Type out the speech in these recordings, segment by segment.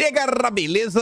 E aí, galera, beleza?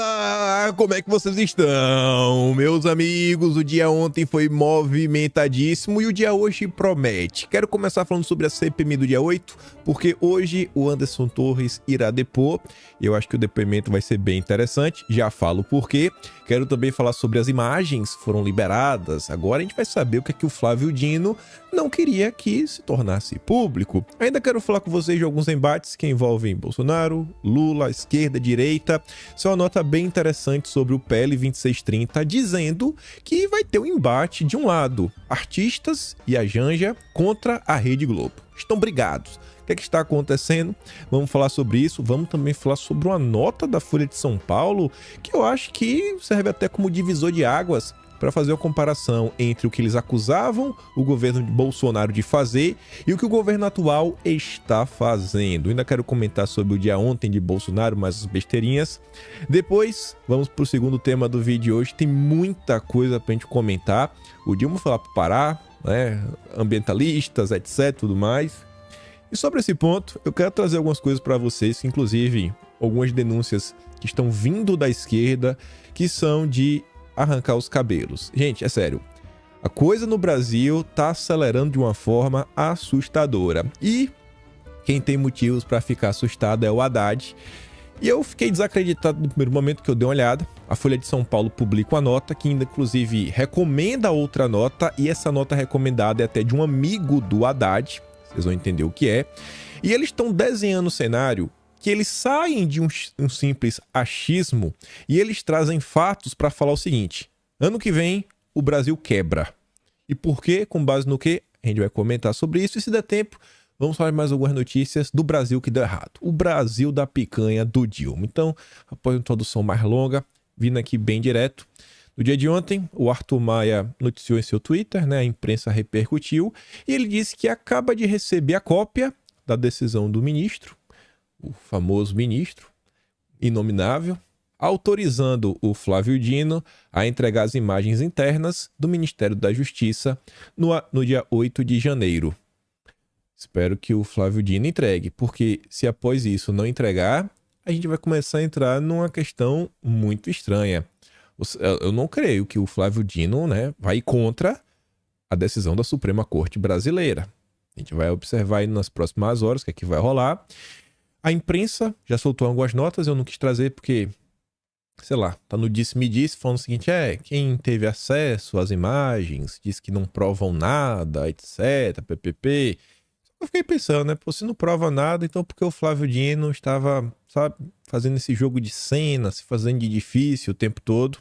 Como é que vocês estão? Meus amigos, o dia ontem foi movimentadíssimo e o dia hoje promete. Quero começar falando sobre a CPMI do dia 8, porque hoje o Anderson Torres irá depor. Eu acho que o depoimento vai ser bem interessante, já falo por quê. Quero também falar sobre as imagens que foram liberadas. Agora a gente vai saber o que é que o Flávio Dino não queria que se tornasse público. Ainda quero falar com vocês de alguns embates que envolvem Bolsonaro, Lula, esquerda, direita. Isso é uma nota bem interessante sobre o PL 2630, dizendo que vai ter um embate de um lado, artistas e a Janja contra a Rede Globo. Estão brigados. O que é que está acontecendo? Vamos falar sobre isso. Vamos também falar sobre uma nota da Folha de São Paulo que eu acho que serve até como divisor de águas para fazer uma comparação entre o que eles acusavam o governo de Bolsonaro de fazer e o que o governo atual está fazendo. Ainda quero comentar sobre o dia ontem de Bolsonaro, mais as besteirinhas. Depois, vamos para o segundo tema do vídeo de hoje. Tem muita coisa para a gente comentar. O Dilma foi lá para o Pará, né? Ambientalistas, etc, tudo mais. E sobre esse ponto, eu quero trazer algumas coisas para vocês, inclusive algumas denúncias que estão vindo da esquerda, que são de arrancar os cabelos. Gente, é sério, a coisa no Brasil tá acelerando de uma forma assustadora. E quem tem motivos para ficar assustado é o Haddad. E eu fiquei desacreditado no primeiro momento que eu dei uma olhada. A Folha de São Paulo publica uma nota que ainda, inclusive, recomenda outra nota. E essa nota recomendada é até de um amigo do Haddad. Vocês vão entender o que é. E eles estão desenhando o cenário que eles saem de um simples achismo e eles trazem fatos para falar o seguinte: ano que vem o Brasil quebra. E por quê? Com base no quê? A gente vai comentar sobre isso e, se der tempo, vamos falar mais algumas notícias do Brasil que deu errado. O Brasil da picanha do Dilma. Então, após uma introdução mais longa, vindo aqui bem direto. No dia de ontem, o Arthur Maia noticiou em seu Twitter, né? A imprensa repercutiu, e ele disse que acaba de receber a cópia da decisão do ministro, o famoso ministro inominável, autorizando o Flávio Dino a entregar as imagens internas do Ministério da Justiça no dia 8 de janeiro. Espero que o Flávio Dino entregue, porque se após isso não entregar, a gente vai começar a entrar numa questão muito estranha. Eu não creio que o Flávio Dino, né, vai contra a decisão da Suprema Corte Brasileira. A gente vai observar aí nas próximas horas o que é que vai rolar. A imprensa já soltou algumas notas, eu não quis trazer porque, sei lá, tá no disse-me-disse, falando o seguinte: quem teve acesso às imagens diz que não provam nada, etc, ppp. Eu fiquei pensando, né, pô, se não prova nada, então por que o Flávio Dino estava, sabe, fazendo esse jogo de cena, se fazendo de difícil o tempo todo?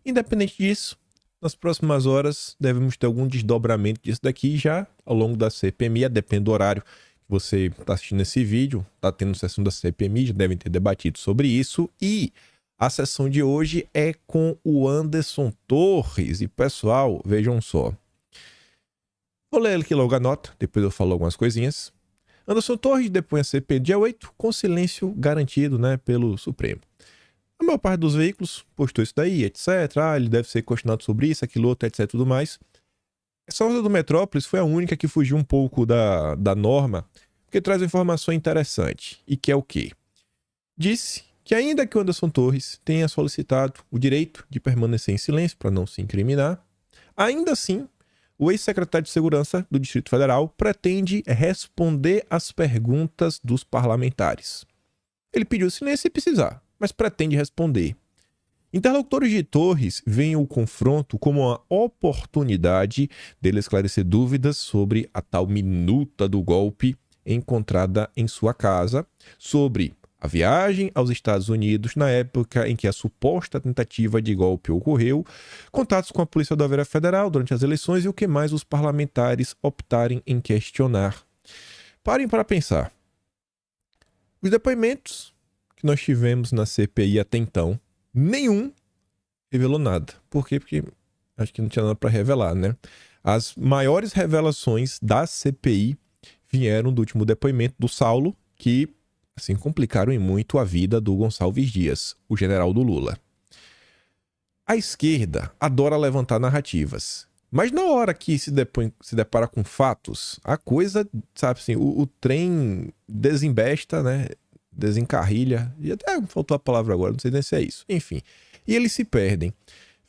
Independente disso, nas próximas horas devemos ter algum desdobramento disso daqui já ao longo da CPMI, depende do horário que você está assistindo esse vídeo, está tendo sessão da CPMI, já devem ter debatido sobre isso. E a sessão de hoje é com o Anderson Torres. E pessoal, vejam só. Vou ler aqui logo a nota, depois eu falo algumas coisinhas. Anderson Torres depõe a CPI dia 8 com silêncio garantido, né, pelo Supremo. A maior parte dos veículos postou isso daí, etc. Ele deve ser questionado sobre isso, aquilo outro, etc. Tudo mais. Essa nota do Metrópolis foi a única que fugiu um pouco da norma, porque traz uma informação interessante. E que é o quê? Disse que ainda que o Anderson Torres tenha solicitado o direito de permanecer em silêncio para não se incriminar, ainda assim, o ex-secretário de Segurança do Distrito Federal pretende responder às perguntas dos parlamentares. Ele pediu silêncio se precisar, mas pretende responder. Interlocutores de Torres veem o confronto como uma oportunidade dele esclarecer dúvidas sobre a tal minuta do golpe encontrada em sua casa, sobre a viagem aos Estados Unidos na época em que a suposta tentativa de golpe ocorreu, contatos com a Polícia Rodoviária Federal durante as eleições e o que mais os parlamentares optarem em questionar. Parem para pensar. Os depoimentos que nós tivemos na CPI até então, nenhum revelou nada. Por quê? Porque acho que não tinha nada para revelar, né? As maiores revelações da CPI vieram do último depoimento do Saulo, que assim complicaram em muito a vida do Gonçalves Dias, o general do Lula. A esquerda adora levantar narrativas, mas na hora que se depara com fatos, a coisa, sabe assim, o trem desembesta, né? desencarrilha, e até faltou a palavra agora, não sei nem se é isso. Enfim, e eles se perdem.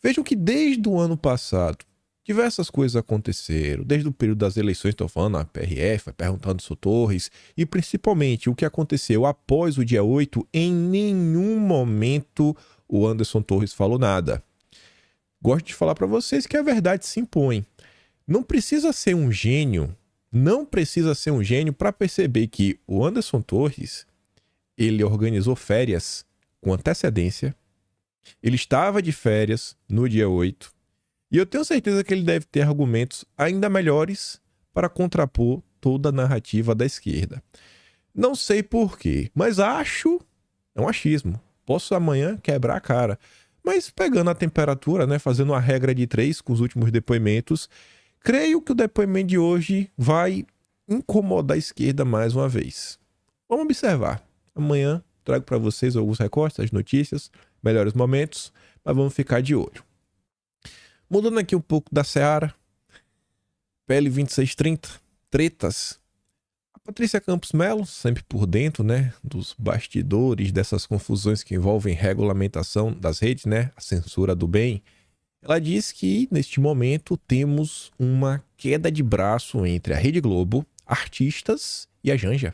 Vejam que desde o ano passado, diversas coisas aconteceram, desde o período das eleições, estou falando, a PRF, perguntando sobre Torres, e principalmente o que aconteceu após o dia 8, em nenhum momento o Anderson Torres falou nada. Gosto de falar para vocês que a verdade se impõe. Não precisa ser um gênio, para perceber que o Anderson Torres, ele organizou férias com antecedência, ele estava de férias no dia 8, e eu tenho certeza que ele deve ter argumentos ainda melhores para contrapor toda a narrativa da esquerda. Não sei porquê, mas acho, é um achismo, posso amanhã quebrar a cara. Mas pegando a temperatura, né, fazendo uma regra de 3 com os últimos depoimentos, creio que o depoimento de hoje vai incomodar a esquerda mais uma vez. Vamos observar. Amanhã trago para vocês alguns recortes, as notícias, melhores momentos, mas vamos ficar de olho. Mudando aqui um pouco da seara, PL 2630, tretas. A Patrícia Campos Melo, sempre por dentro, né, dos bastidores dessas confusões que envolvem regulamentação das redes, né, a censura do bem, ela diz que, neste momento, temos uma queda de braço entre a Rede Globo, artistas e a Janja.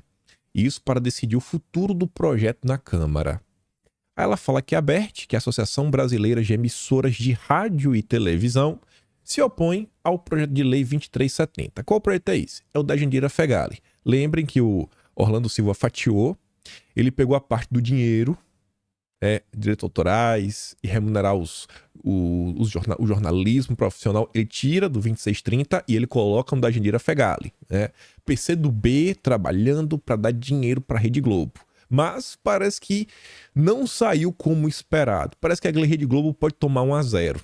Isso para decidir o futuro do projeto na Câmara. Aí ela fala que a ABERT, que é a Associação Brasileira de Emissoras de Rádio e Televisão, se opõe ao projeto de lei 2370. Qual projeto é esse? É o da Jandira Fegali. Lembrem que o Orlando Silva fatiou, ele pegou a parte do dinheiro, direitos autorais e remunerar o jornalismo profissional, ele tira do 2630 e ele coloca no da Jandira Fegali. PCdoB trabalhando para dar dinheiro para a Rede Globo. Mas parece que não saiu como esperado. Parece que a Rede Globo pode tomar 1-0.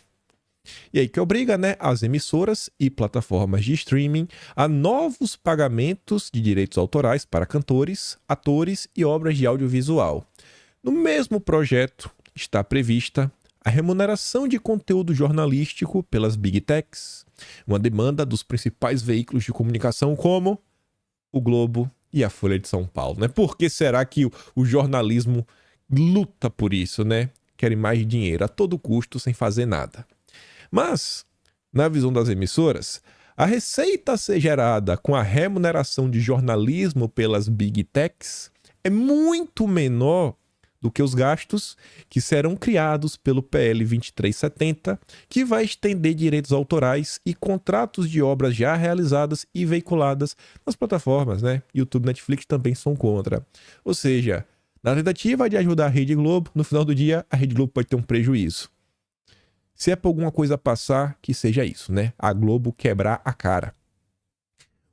E aí que obriga, né, as emissoras e plataformas de streaming a novos pagamentos de direitos autorais para cantores, atores e obras de audiovisual. No mesmo projeto está prevista a remuneração de conteúdo jornalístico pelas Big Techs, uma demanda dos principais veículos de comunicação como o Globo e a Folha de São Paulo, né? Por que será que o jornalismo luta por isso, né? Querem mais dinheiro a todo custo sem fazer nada. Mas, na visão das emissoras, a receita a ser gerada com a remuneração de jornalismo pelas Big Techs é muito menor do que os gastos que serão criados pelo PL 2370, que vai estender direitos autorais e contratos de obras já realizadas e veiculadas nas plataformas, né? YouTube e Netflix também são contra. Ou seja, na tentativa de ajudar a Rede Globo, no final do dia, a Rede Globo pode ter um prejuízo. Se é por alguma coisa passar, que seja isso, né? A Globo quebrar a cara.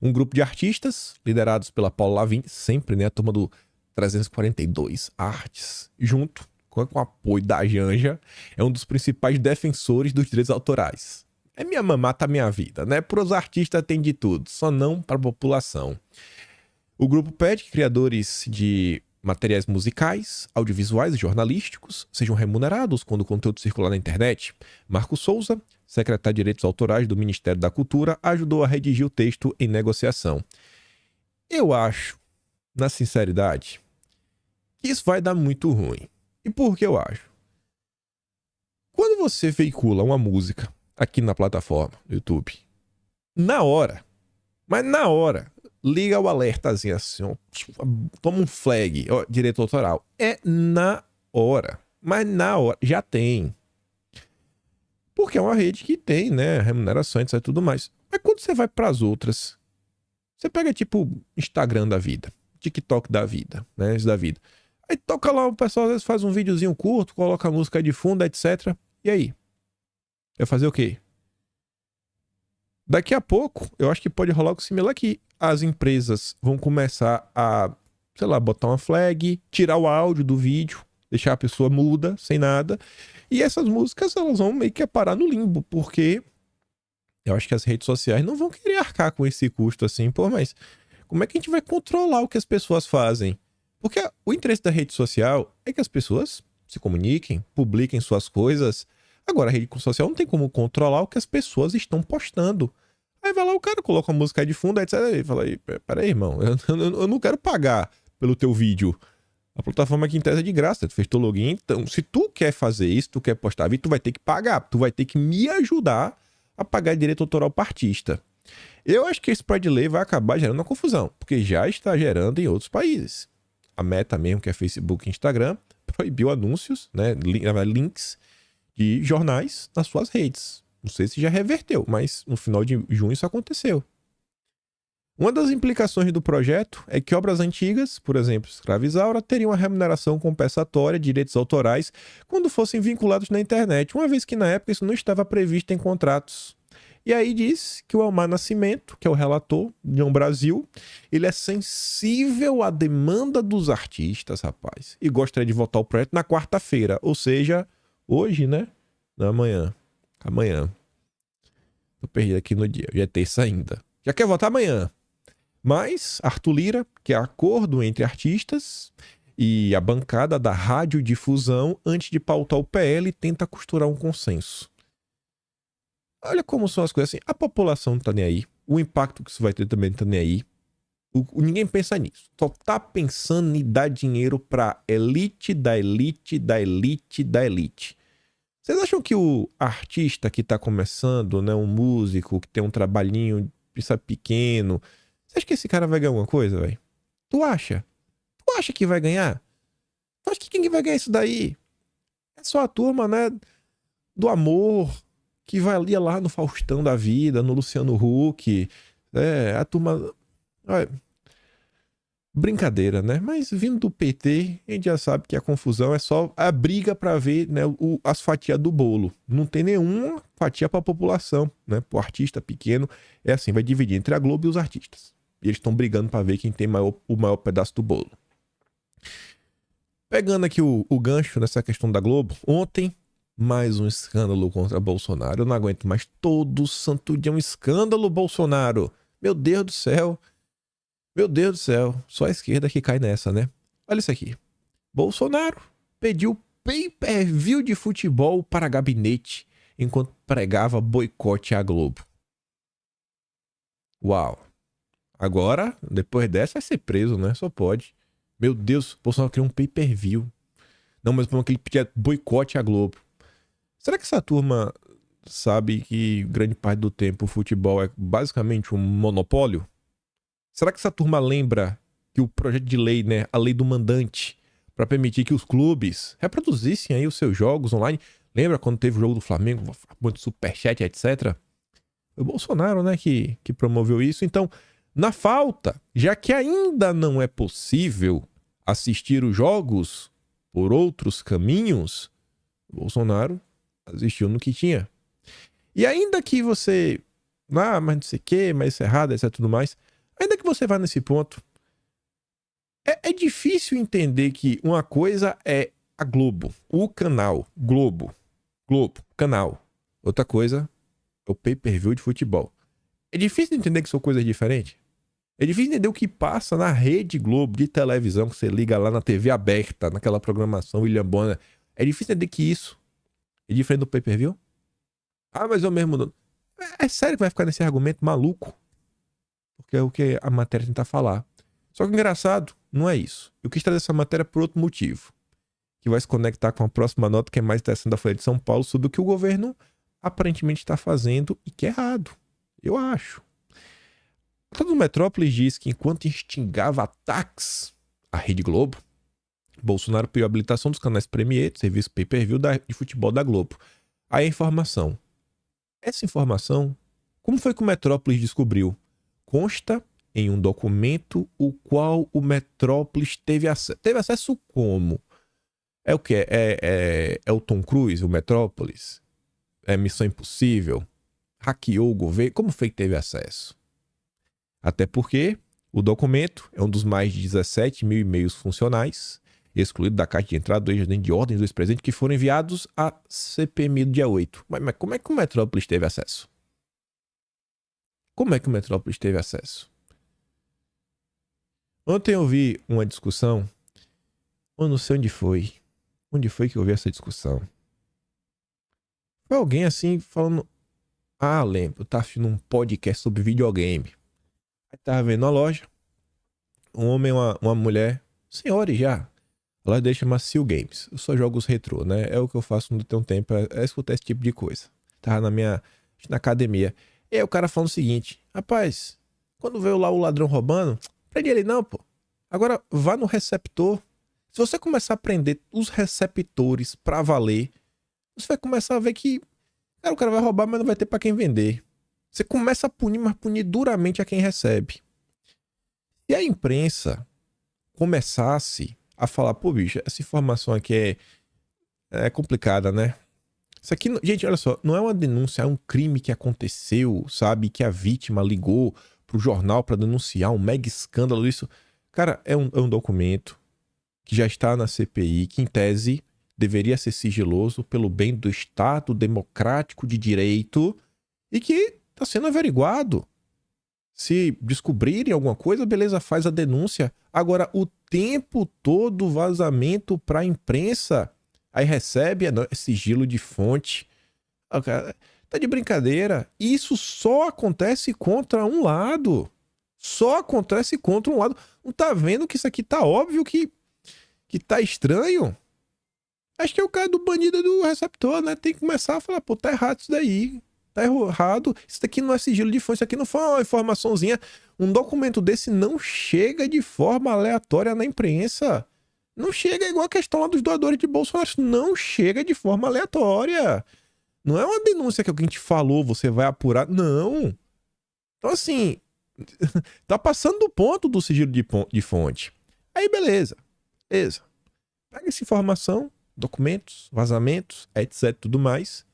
Um grupo de artistas, liderados pela Paula Lavigne, sempre, né? A turma do 342 Artes, junto com o apoio da Janja, é um dos principais defensores dos direitos autorais. É minha mamata, minha vida, né? Para os artistas tem de tudo, só não para a população. O grupo pede que criadores de materiais musicais, audiovisuais e jornalísticos sejam remunerados quando o conteúdo circular na internet. Marco Souza, secretário de Direitos Autorais do Ministério da Cultura, ajudou a redigir o texto em negociação. Eu acho, na sinceridade, que isso vai dar muito ruim. E por que eu acho? Quando você veicula uma música aqui na plataforma do YouTube, na hora, liga o alertazinho assim, ó, toma um flag, ó, direito autoral. É na hora. Mas na hora, já tem. Porque é uma rede que tem, né, remunerações e tudo mais. Mas quando você vai para as outras, você pega tipo Instagram da vida, TikTok da vida, né, isso da vida. Aí toca lá, o pessoal às vezes faz um videozinho curto, coloca a música de fundo, etc. E aí? Vai fazer o quê? Daqui a pouco, eu acho que pode rolar algo similar aqui. As empresas vão começar a, sei lá, botar uma flag, tirar o áudio do vídeo, deixar a pessoa muda, sem nada. E essas músicas, elas vão meio que parar no limbo, porque eu acho que as redes sociais não vão querer arcar com esse custo assim. Pô, mas como é que a gente vai controlar o que as pessoas fazem? Porque o interesse da rede social é que as pessoas se comuniquem, publiquem suas coisas. Agora, a rede social não tem como controlar o que as pessoas estão postando. Aí vai lá, o cara coloca uma música de fundo, etc. E fala, peraí, irmão, eu não quero pagar pelo teu vídeo. A plataforma aqui em tese é de graça, tu fez teu login. Então, se tu quer fazer isso, tu quer postar vídeo, tu vai ter que pagar. Tu vai ter que me ajudar a pagar direito autoral para artista. Eu acho que esse projeto de lei vai acabar gerando uma confusão, porque já está gerando em outros países. A Meta mesmo, que é Facebook e Instagram, proibiu anúncios, né, links de jornais nas suas redes. Não sei se já reverteu, mas no final de junho isso aconteceu. Uma das implicações do projeto é que obras antigas, por exemplo, Escravizaura, teriam uma remuneração compensatória de direitos autorais quando fossem vinculados na internet, uma vez que na época isso não estava previsto em contratos. E aí diz que o Elmar Nascimento, que é o relator de um Brasil, ele é sensível à demanda dos artistas, rapaz, e gostaria de votar o projeto na quarta-feira, ou seja, hoje, né? Não, amanhã. Amanhã. Tô perdido aqui no dia, já é terça ainda. Já quer votar amanhã. Mas Arthur Lira, que é acordo entre artistas e a bancada da radiodifusão, antes de pautar o PL, tenta costurar um consenso. Olha como são as coisas assim. A população não tá nem aí. O impacto que isso vai ter também não tá nem aí. Ninguém pensa nisso. Só tá pensando em dar dinheiro pra elite da elite da elite da elite. Vocês acham que o artista que tá começando, né, um músico que tem um trabalhinho pequeno, você acha que esse cara vai ganhar alguma coisa, velho? Tu acha? Tu acha que vai ganhar? Tu acha que quem vai ganhar isso daí? É só a turma, né, do amor, que vai ali lá no Faustão da vida, no Luciano Huck. É, a turma... Olha, brincadeira, né? Mas vindo do PT, a gente já sabe que a confusão é só a briga pra ver, né, as fatias do bolo. Não tem nenhuma fatia pra população, né? Pro artista pequeno, é assim, vai dividir entre a Globo e os artistas. E eles estão brigando pra ver quem tem o maior pedaço do bolo. Pegando aqui o gancho nessa questão da Globo, ontem, mais um escândalo contra Bolsonaro. Eu não aguento mais. Todo santo dia um escândalo, Bolsonaro. Meu Deus do céu. Meu Deus do céu. Só a esquerda que cai nessa, né? Olha isso aqui. Bolsonaro pediu pay-per-view de futebol para gabinete enquanto pregava boicote à Globo. Uau. Agora, depois dessa, vai ser preso, né? Só pode. Meu Deus, Bolsonaro criou um pay-per-view. Não, mas porque ele pedia boicote à Globo. Será que essa turma sabe que grande parte do tempo o futebol é basicamente um monopólio? Será que essa turma lembra que o projeto de lei, né, a lei do mandante, para permitir que os clubes reproduzissem aí os seus jogos online? Lembra quando teve o jogo do Flamengo, muito superchat, etc? O Bolsonaro, né, que promoveu isso. Então, na falta, já que ainda não é possível assistir os jogos por outros caminhos, o Bolsonaro assistiu no que tinha. E ainda que você... mas não sei o que, mas isso é errado, etc, tudo mais. Ainda que você vá nesse ponto, é difícil entender que uma coisa é a Globo, o canal, Globo, canal. Outra coisa é o pay-per-view de futebol. É difícil entender que são coisas diferentes. É difícil entender o que passa na Rede Globo de televisão, que você liga lá na TV aberta, naquela programação William Bonner. É difícil entender que isso é diferente do pay-per-view. Ah, mas eu mesmo... É sério que vai ficar nesse argumento maluco? Porque é o que a matéria tenta falar. Só que engraçado, não é isso. Eu quis trazer essa matéria por outro motivo, que vai se conectar com a próxima nota, que é mais interessante da Folha de São Paulo, sobre o que o governo aparentemente está fazendo e que é errado. Eu acho. A nota do Metrópolis diz que enquanto instigava ataques à Rede Globo, Bolsonaro pediu a habilitação dos canais Premier, serviço pay-per-view de futebol da Globo. Aí a informação. Essa informação, como foi que o Metrópolis descobriu? Consta em um documento o qual o Metrópolis teve acesso. Teve acesso como? É o quê? É o Tom Cruise, o Metrópolis? É Missão Impossível? Hackeou o governo? Como foi que teve acesso? Até porque o documento é um dos mais de 17 mil e-mails funcionais, excluído da caixa de entrada do ex-gerente de ordens do ex-presidente, que foram enviados à CPMI do dia 8. Mas como é que o Metrópolis teve acesso? Como é que o Metrópolis teve acesso? Ontem eu vi uma discussão, eu não sei onde foi. Onde foi que eu vi essa discussão? Foi alguém assim falando... Ah, lembro, eu tava assistindo um podcast sobre videogame. Aí tava vendo a loja, um homem e uma mulher, senhores já, A loja dele chama Seal Games. Eu só jogo os retrô, né? É o que eu faço quando tem um tempo, é escutar esse tipo de coisa. Tava na academia. E aí o cara falando o seguinte: rapaz, quando veio lá o ladrão roubando, prende ele não, pô. Agora vá no receptor. Se você começar a prender os receptores pra valer, você vai começar a ver que, cara, o cara vai roubar, mas não vai ter pra quem vender. Você começa a punir, mas punir duramente a quem recebe. Se a imprensa começasse a falar, pô, bicho, essa informação aqui é complicada, né? Isso aqui, gente, olha só, não é uma denúncia, é um crime que aconteceu, sabe? Que a vítima ligou pro jornal pra denunciar um mega escândalo, isso. Cara, é um documento que já está na CPI, que em tese deveria ser sigiloso pelo bem do Estado democrático de direito e que está sendo averiguado. Se descobrirem alguma coisa, beleza, faz a denúncia. Agora, o tempo todo vazamento para a imprensa, aí recebe, é sigilo de fonte. Cara, tá de brincadeira. Isso só acontece contra um lado. Só acontece contra um lado. Não tá vendo que isso aqui tá óbvio que tá estranho? Acho que é o cara do bandido do receptor, né? Tem que começar a falar, pô, tá errado isso daí. Tá errado. Isso daqui não é sigilo de fonte, isso aqui não foi uma informaçãozinha. Um documento desse não chega de forma aleatória na imprensa. Não chega igual a questão lá dos doadores de Bolsonaro. Não chega de forma aleatória. Não é uma denúncia que alguém te falou, você vai apurar. Não. Então, assim, tá passando do ponto do sigilo de fonte. Aí, beleza. Beleza. Pega essa informação, documentos, vazamentos, etc, tudo mais.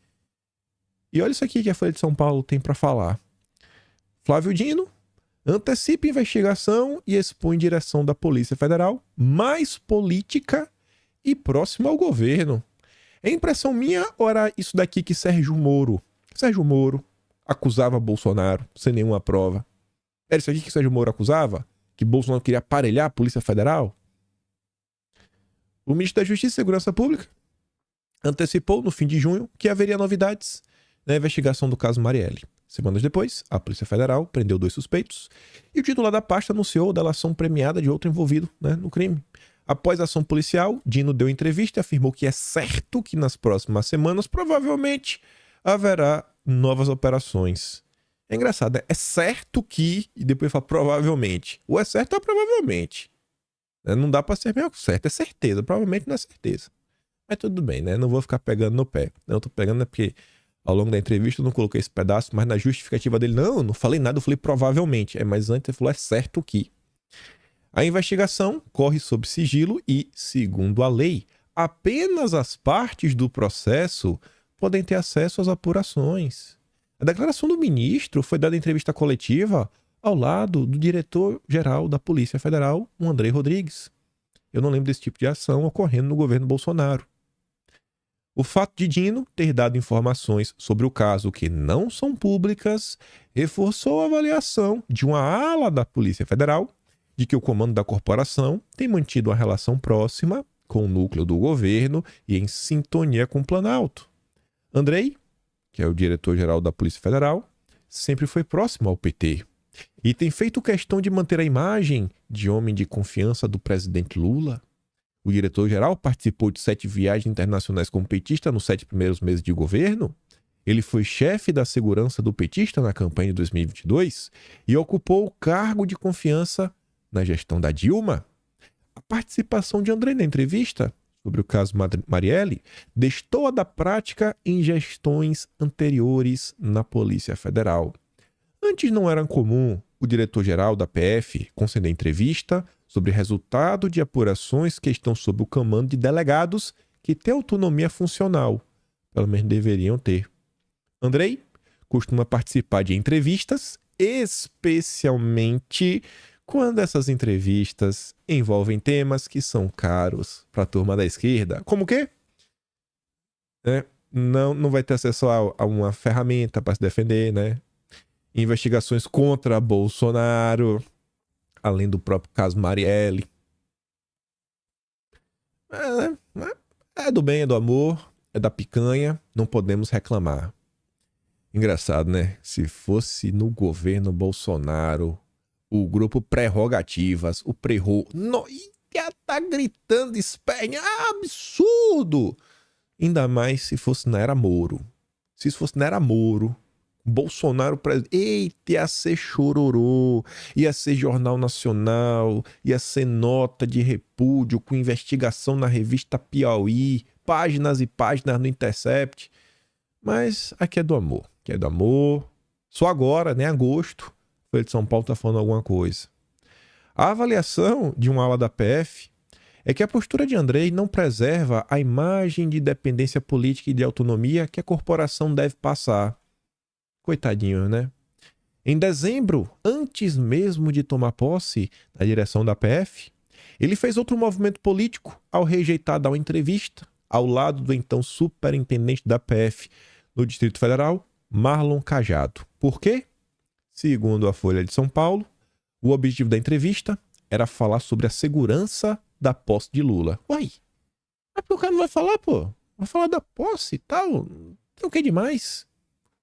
E olha isso aqui que a Folha de São Paulo tem para falar. Flávio Dino antecipa investigação e expõe direção da Polícia Federal mais política e próxima ao governo. É impressão minha ou era isso daqui que Sérgio Moro acusava Bolsonaro sem nenhuma prova? Era isso aqui que Sérgio Moro acusava? Que Bolsonaro queria aparelhar a Polícia Federal? O ministro da Justiça e Segurança Pública antecipou no fim de junho que haveria novidades na investigação do caso Marielle. Semanas depois, a Polícia Federal prendeu 2 suspeitos e o titular da pasta anunciou a delação premiada de outro envolvido, no crime. Após a ação policial, Dino deu entrevista e afirmou que é certo que nas próximas semanas provavelmente haverá novas operações. É engraçado, né? É certo que, e depois fala provavelmente. O é certo é provavelmente. Não dá pra ser meio certo, é certeza. Provavelmente não é certeza. Mas tudo bem, né? Não vou ficar pegando no pé. Eu tô pegando porque ao longo da entrevista eu não coloquei esse pedaço, mas na justificativa dele, não falei nada, eu falei provavelmente. Mas antes ele falou, é certo que. A investigação corre sob sigilo e, segundo a lei, apenas as partes do processo podem ter acesso às apurações. A declaração do ministro foi dada em entrevista coletiva ao lado do diretor-geral da Polícia Federal, o André Rodrigues. Eu não lembro desse tipo de ação ocorrendo no governo Bolsonaro. O fato de Dino ter dado informações sobre o caso que não são públicas reforçou a avaliação de uma ala da Polícia Federal de que o comando da corporação tem mantido uma relação próxima com o núcleo do governo e em sintonia com o Planalto. Andrei, que é o diretor-geral da Polícia Federal, sempre foi próximo ao PT e tem feito questão de manter a imagem de homem de confiança do presidente Lula. O diretor-geral participou de 7 viagens internacionais como petista nos 7 primeiros meses de governo. Ele foi chefe da segurança do petista na campanha de 2022 e ocupou o cargo de confiança na gestão da Dilma. A participação de André na entrevista sobre o caso Marielle destoa da prática em gestões anteriores na Polícia Federal. Antes não era comum o diretor-geral da PF conceder entrevista sobre resultado de apurações que estão sob o comando de delegados que têm autonomia funcional. Pelo menos deveriam ter. Andrei costuma participar de entrevistas, especialmente quando essas entrevistas envolvem temas que são caros para a turma da esquerda. Como o quê? Não vai ter acesso a uma ferramenta para se defender, né? Investigações contra Bolsonaro, além do próprio caso Marielle. É do bem, é do amor, é da picanha, não podemos reclamar. Engraçado, né? Se fosse no governo Bolsonaro, o grupo Prerrogativas, o Prerro... já tá gritando, esperneando, absurdo! Ainda mais se fosse na era Moro. Se isso fosse na era Moro, Bolsonaro presidente, eita, ia ser chororô, ia ser Jornal Nacional, ia ser nota de repúdio com investigação na revista Piauí, páginas e páginas no Intercept. Mas aqui é do amor, aqui é do amor. Só agora, né, agosto, o Folha de São Paulo tá falando alguma coisa. A avaliação de uma ala da PF é que a postura de Andrei não preserva a imagem de independência política e de autonomia que a corporação deve passar. Coitadinho, né? Em dezembro, antes mesmo de tomar posse na direção da PF, ele fez outro movimento político ao rejeitar dar uma entrevista ao lado do então superintendente da PF no Distrito Federal, Marlon Cajado. Por quê? Segundo a Folha de São Paulo, o objetivo da entrevista era falar sobre a segurança da posse de Lula. Uai, mas o cara não vai falar, pô? Vai falar da posse e tal. Tem o que demais?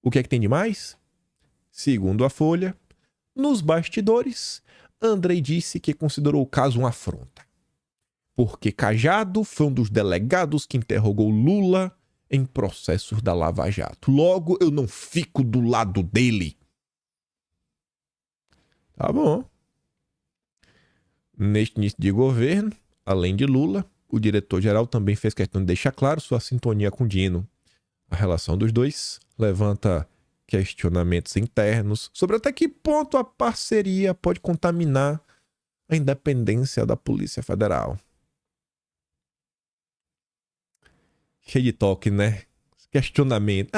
O que é que tem demais? Segundo a Folha, nos bastidores, Andrei disse que considerou o caso uma afronta. Porque Cajado foi um dos delegados que interrogou Lula em processos da Lava Jato. Logo, eu não fico do lado dele. Tá bom. Neste início de governo, além de Lula, o diretor-geral também fez questão de deixar claro sua sintonia com Dino. A relação dos dois levanta questionamentos internos sobre até que ponto a parceria pode contaminar a independência da Polícia Federal. Cheio de toque, né? Questionamento.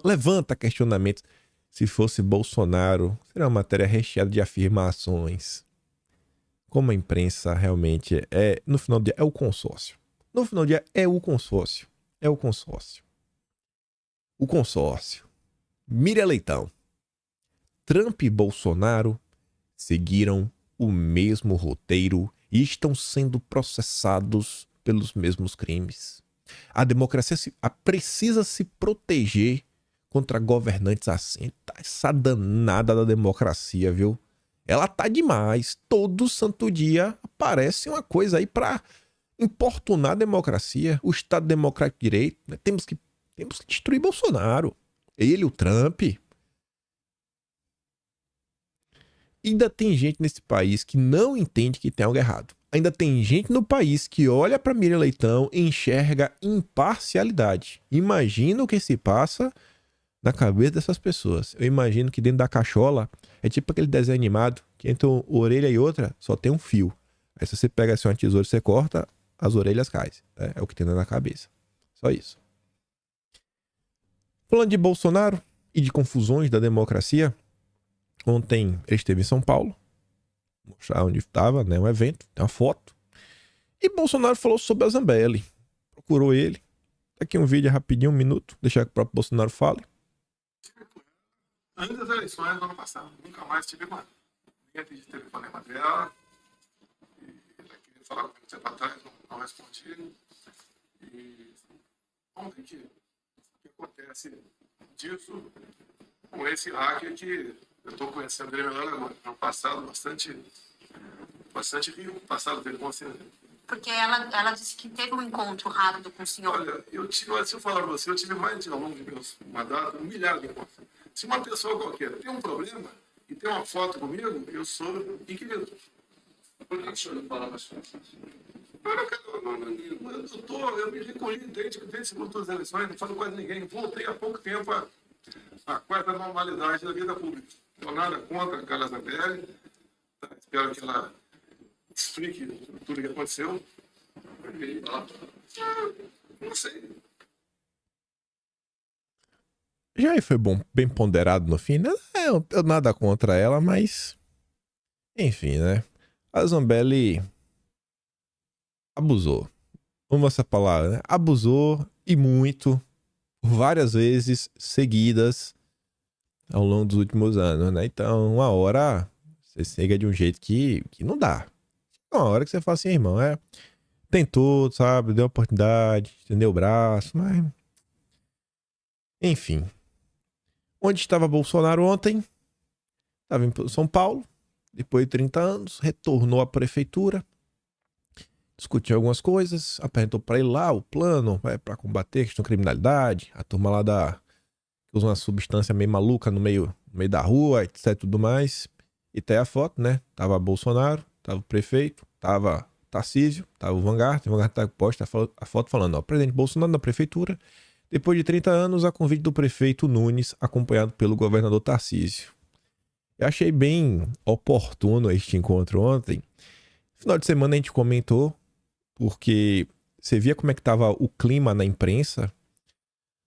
Levanta questionamentos. Se fosse Bolsonaro, seria uma matéria recheada de afirmações. Como a imprensa realmente é, no final do dia, é o consórcio. No final do dia, é o consórcio. É o consórcio. O consórcio. Miriam Leitão. Trump e Bolsonaro seguiram o mesmo roteiro e estão sendo processados pelos mesmos crimes. A democracia precisa se proteger contra governantes assim. Tá essa danada da democracia, viu? Ela tá demais. Todo santo dia aparece uma coisa aí pra importunar a democracia, o Estado Democrático de Direito. Né? Temos que destruir Bolsonaro. Ele, o Trump. Ainda tem gente nesse país que não entende que tem algo errado. Ainda tem gente no país que olha para Miriam Leitão e enxerga imparcialidade. Imagina o que se passa na cabeça dessas pessoas. Eu imagino que dentro da cachola é tipo aquele desenho animado que entre uma orelha e outra só tem um fio. Aí se você pega assim uma tesoura e você corta, as orelhas caem. É o que tem na cabeça. Só isso. Falando de Bolsonaro e de confusões da democracia, ontem ele esteve em São Paulo, mostrar onde estava, né, um evento, tem uma foto. E Bolsonaro falou sobre a Zambelli. Procurou ele. Tá aqui um vídeo rapidinho, um minuto, deixar que o próprio Bolsonaro fale. Antes das eleições do ano passado, nunca mais tive mais. Ninguém atendia o telefonema dela. E ela queria falar comigo um tempo atrás, não respondi. E vamos ver o que acontece disso com esse hacker que eu estou conhecendo ele melhor agora. É um passado bastante rico, passado dele com você. Porque ela disse que teve um encontro rápido com o senhor. Olha, se eu falar para você, eu tive mais de ao longo de meus mandatos, 1 milhar de encontros. Se uma pessoa qualquer tem um problema e tem uma foto comigo, eu sou inquirido. Por que o senhor não fala mais coisas? Eu me recolhi desde esse minuto das eleições, não falo quase ninguém. Voltei há pouco tempo à quarta normalidade da vida pública. Não nada contra a Carla Zambelli. Espero que ela explique tudo o que aconteceu. Não sei. Já foi bom, bem ponderado no fim. Né? Eu nada contra ela, mas... Enfim, né? A Zambelli abusou. Vamos essa palavra, né? Abusou e muito, várias vezes seguidas ao longo dos últimos anos, né? Então, uma hora você chega de um jeito que não dá. Uma hora que você fala assim, irmão, tentou, sabe? Deu oportunidade, estendeu o braço, mas... Enfim. Onde estava Bolsonaro ontem? Estava em São Paulo, depois de 30 anos, retornou à prefeitura discutiu algumas coisas, apresentou para ele lá o plano para combater a questão da criminalidade, a turma lá que usa uma substância meio maluca no meio da rua, etc, tudo mais. E tem a foto, né? Tava Bolsonaro, tava o prefeito, tava Tarcísio, tava o Vanguard tá posta a foto falando, ó, presidente Bolsonaro na prefeitura, depois de 30 anos, a convite do prefeito Nunes, acompanhado pelo governador Tarcísio. Eu achei bem oportuno este encontro ontem. Final de semana a gente comentou, porque você via como é que tava o clima na imprensa,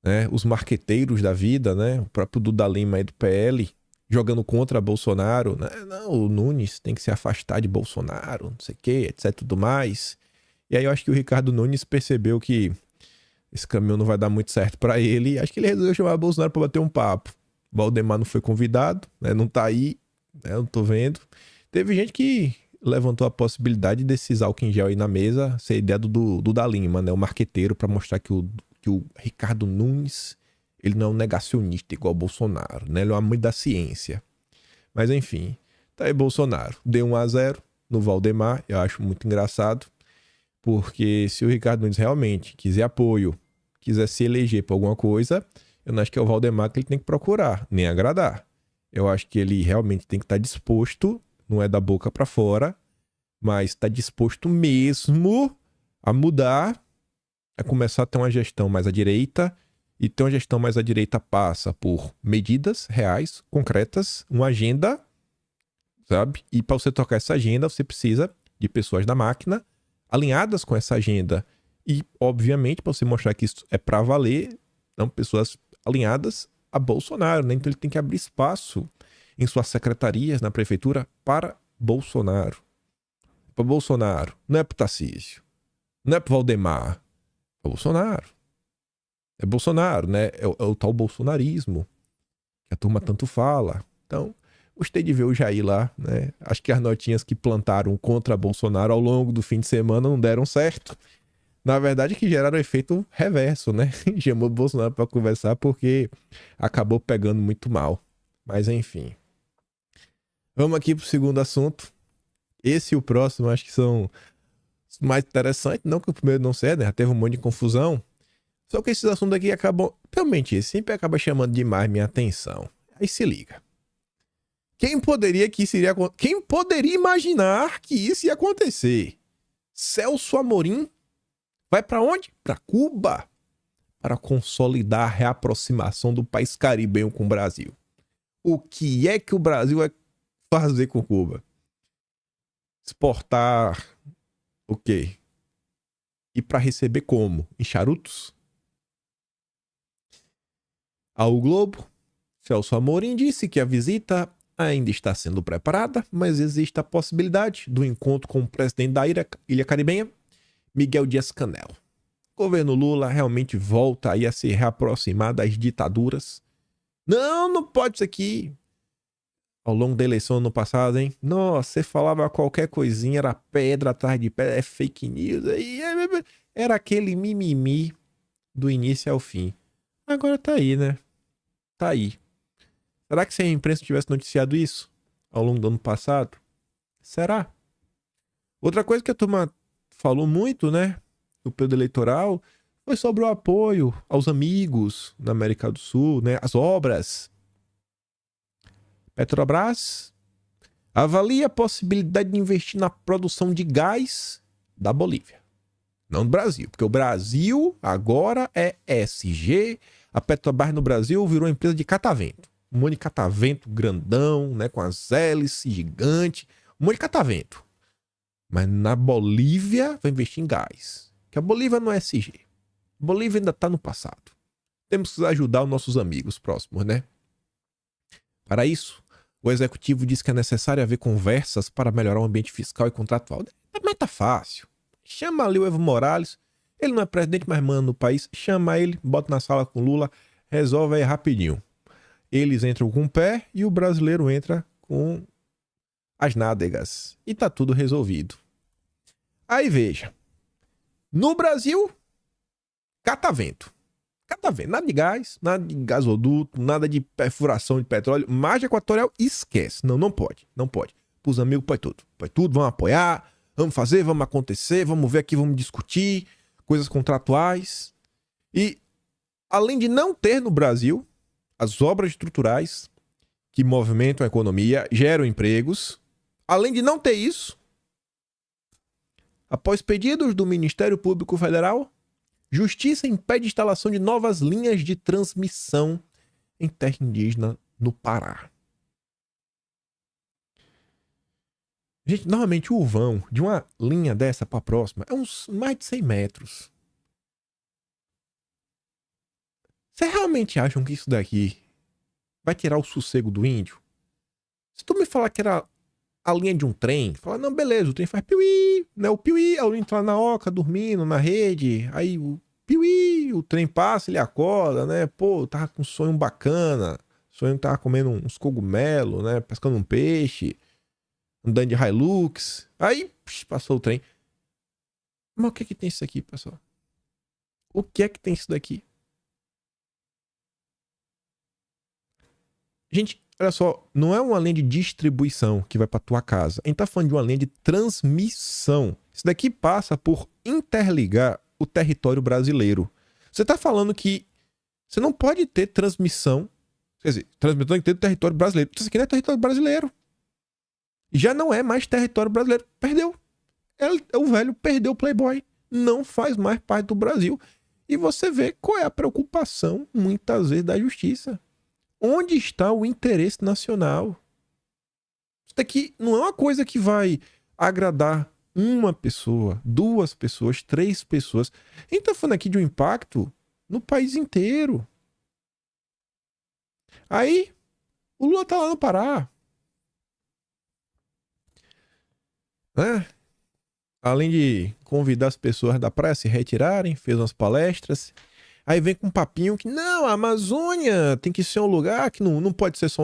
né? Os marqueteiros da vida, né? O próprio Duda Lima aí do PL, jogando contra Bolsonaro, né? Não, o Nunes tem que se afastar de Bolsonaro, não sei o que, etc, tudo mais. E aí eu acho que o Ricardo Nunes percebeu que esse caminho não vai dar muito certo pra ele. Acho que ele resolveu chamar o Bolsonaro pra bater um papo. Valdemar não foi convidado, né? Não tá aí, né? Eu não tô vendo. Teve gente que levantou a possibilidade desse álcool em gel aí na mesa, ser a ideia do Duda Lima, né? O marqueteiro, pra mostrar que o Ricardo Nunes, ele não é um negacionista igual o Bolsonaro, né? Ele é um amante da ciência. Mas enfim, tá aí Bolsonaro. Deu 1-0 no Valdemar, eu acho muito engraçado, porque se o Ricardo Nunes realmente quiser apoio, quiser se eleger por alguma coisa, eu não acho que é o Valdemar que ele tem que procurar, nem agradar. Eu acho que ele realmente tem que estar disposto, não é da boca para fora, mas está disposto mesmo a mudar, a começar a ter uma gestão mais à direita, e ter uma gestão mais à direita passa por medidas reais, concretas, uma agenda, sabe? E para você tocar essa agenda, você precisa de pessoas da máquina alinhadas com essa agenda. E, obviamente, para você mostrar que isso é para valer, são pessoas alinhadas a Bolsonaro, né? Então ele tem que abrir espaço em suas secretarias, na prefeitura, para Bolsonaro. Para Bolsonaro. Não é para Tarcísio. Não é para Valdemar. É Bolsonaro. É Bolsonaro, né? É o tal bolsonarismo que a turma tanto fala. Então, gostei de ver o Jair lá, né? Acho que as notinhas que plantaram contra Bolsonaro ao longo do fim de semana não deram certo. Na verdade, que geraram efeito reverso, né? Chamou o Bolsonaro para conversar porque acabou pegando muito mal. Mas enfim. Vamos aqui pro segundo assunto. Esse e o próximo acho que são mais interessantes. Não que o primeiro não seja, né? Já teve um monte de confusão. Só que esses assuntos aqui acabam... Realmente, sempre acaba chamando demais minha atenção. Aí se liga. Quem poderia imaginar que isso ia acontecer? Celso Amorim vai para onde? Para Cuba. Para consolidar a reaproximação do país caribenho com o Brasil. O que é que o Brasil vai fazer com Cuba? Exportar o quê? E para receber como? Em charutos? Ao Globo, Celso Amorim disse que a visita ainda está sendo preparada, mas existe a possibilidade do encontro com o presidente da Ilha Caribenha, Miguel Dias-Canel. O governo Lula realmente volta aí a se reaproximar das ditaduras. Não pode isso aqui. Ao longo da eleição ano passado, hein? Nossa, você falava qualquer coisinha, era pedra atrás de pedra, é fake news. Era aquele mimimi do início ao fim. Agora tá aí, né? Tá aí. Será que se a imprensa tivesse noticiado isso ao longo do ano passado? Será? Outra coisa que a turma falou muito, né? No período eleitoral, foi sobre o apoio aos amigos na América do Sul, né? As obras. Petrobras avalia a possibilidade de investir na produção de gás da Bolívia. Não do Brasil, porque o Brasil agora é SG. A Petrobras no Brasil virou empresa de catavento. Um monte de catavento grandão, né? Com as hélices gigantes. Um monte de catavento. Mas na Bolívia vai investir em gás. Que a Bolívia não é SG. A Bolívia ainda está no passado. Temos que ajudar os nossos amigos próximos, né? Para isso, o executivo diz que é necessário haver conversas para melhorar o ambiente fiscal e contratual. Mas tá fácil. Chama ali o Evo Morales. Ele não é presidente, mas manda no país. Chama ele, bota na sala com Lula, resolve aí rapidinho. Eles entram com o pé e o brasileiro entra com as nádegas. E tá tudo resolvido. Aí veja. No Brasil, catavento. Catavento. Nada de gás, nada de gasoduto, nada de perfuração de petróleo. Margem equatorial, esquece. Não pode. Não pode. Pros amigos, pode tudo. Pode tudo, vão apoiar. vamos fazer, vamos acontecer, vamos ver aqui, vamos discutir coisas contratuais. E, além de não ter no Brasil as obras estruturais que movimentam a economia, geram empregos, além de não ter isso, após pedidos do Ministério Público Federal, Justiça impede instalação de novas linhas de transmissão em terra indígena no Pará. Gente, normalmente o vão de uma linha dessa para a próxima é uns mais de 100 metros. Vocês realmente acham que isso daqui vai tirar o sossego do índio? Se tu me falar que era a linha de um trem, fala, não, beleza, o trem faz piuí, né? O piuí é o índio lá na oca, dormindo, na rede, aí o piuí, o trem passa, ele acorda, né? Pô, tava com um sonho bacana, sonho que tava comendo uns cogumelos, né? Pescando um peixe, andando de Hilux, aí passou o trem. Mas o que é que tem isso aqui, pessoal? O que é que tem isso daqui? Gente, olha só, não é uma linha de distribuição que vai para tua casa. A gente tá falando de uma linha de transmissão. Isso daqui passa por interligar o território brasileiro. Você tá falando que você não pode ter transmissão, quer dizer, transmissão tem que ter do território brasileiro. Isso aqui não é território brasileiro. Já não é mais território brasileiro. Perdeu. O velho perdeu o Playboy. Não faz mais parte do Brasil. E você vê qual é a preocupação, muitas vezes, da justiça. Onde está o interesse nacional? Isso daqui não é uma coisa que vai agradar uma pessoa, duas pessoas, três pessoas. A gente tá falando aqui de um impacto no país inteiro. Aí, o Lula tá lá no Pará. Né? Além de convidar as pessoas da praia a se retirarem, fez umas palestras. Aí vem com um papinho que, não, a Amazônia tem que ser um lugar que não pode ser só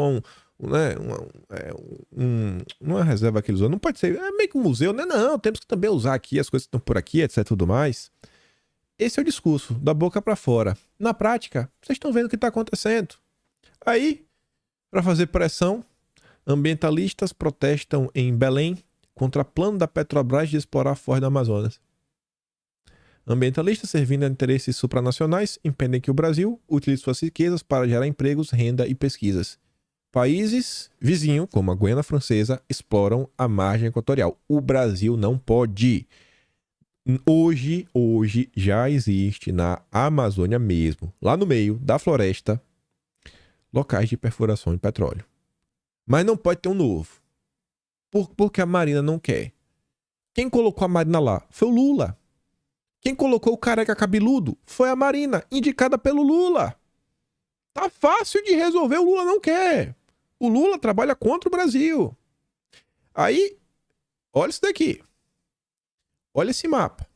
uma reserva que eles usam. Não pode ser, é meio que um museu, né? Não, temos que também usar aqui as coisas que estão por aqui, etc, tudo mais. Esse é o discurso, da boca para fora. Na prática, vocês estão vendo o que está acontecendo. Aí, para fazer pressão, ambientalistas protestam em Belém contra plano da Petrobras de explorar a foz do Amazonas. Ambientalistas servindo a interesses supranacionais impedem que o Brasil utilize suas riquezas para gerar empregos, renda e pesquisas. Países vizinhos, como a Guiana Francesa, exploram a margem equatorial. O Brasil não pode. Hoje já existe na Amazônia mesmo, lá no meio da floresta, locais de perfuração de petróleo. Mas não pode ter um novo. Porque a Marina não quer. Quem colocou a Marina lá foi o Lula. Quem colocou o careca cabeludo foi a Marina, indicada pelo Lula. Tá fácil de resolver, o Lula não quer. O Lula trabalha contra o Brasil. Aí, olha isso daqui. Olha esse mapa.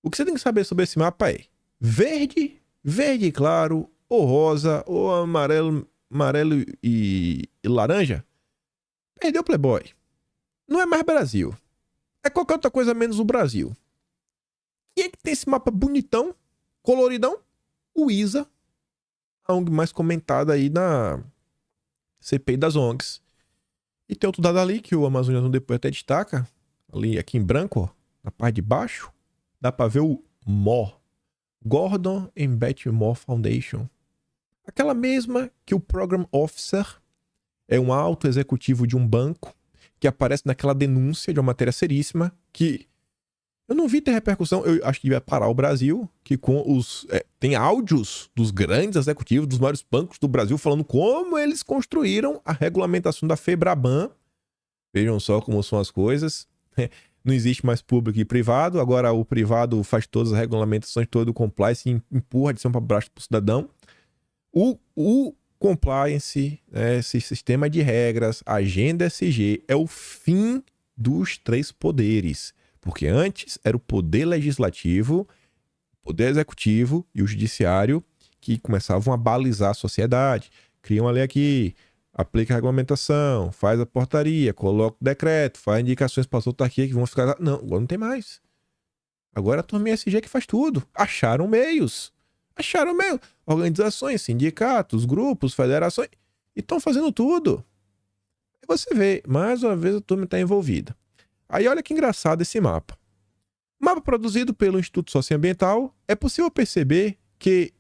O que você tem que saber sobre esse mapa é verde, verde claro, ou rosa, ou amarelo e laranja. Perdeu o Playboy. Não é mais Brasil. É qualquer outra coisa menos o Brasil. Quem é que tem esse mapa bonitão, coloridão? O ISA, a ONG mais comentada aí na CPI das ONGs. E tem outro dado ali que o Amazônia depois até destaca, ali aqui em branco, ó, na parte de baixo, dá pra ver o MOR, Gordon and Betty Moore Foundation. Aquela mesma que o Program Officer é um alto executivo de um banco que aparece naquela denúncia de uma matéria seríssima que eu não vi ter repercussão. Eu acho que devia parar o Brasil, que com os tem áudios dos grandes executivos dos maiores bancos do Brasil falando como eles construíram a regulamentação da FEBRABAN. Vejam só como são as coisas. Não existe mais público e privado. Agora o privado faz todas as regulamentações, todo o compliance e empurra de cima para baixo para o cidadão. O compliance, esse sistema de regras, a agenda SG, é o fim dos três poderes. Porque antes era o poder legislativo, o poder executivo e o judiciário que começavam a balizar a sociedade. Criam a lei aqui, aplica a regulamentação, faz a portaria, coloca o decreto, faz indicações para a autarquia que vão ficar... Não, agora não tem mais. Agora a turma SG que faz tudo. Acharam meios. Organizações, sindicatos, grupos, federações. E estão fazendo tudo. E você vê, mais uma vez a turma está envolvida. Aí olha que engraçado esse mapa. Mapa produzido pelo Instituto Socioambiental, é possível perceber que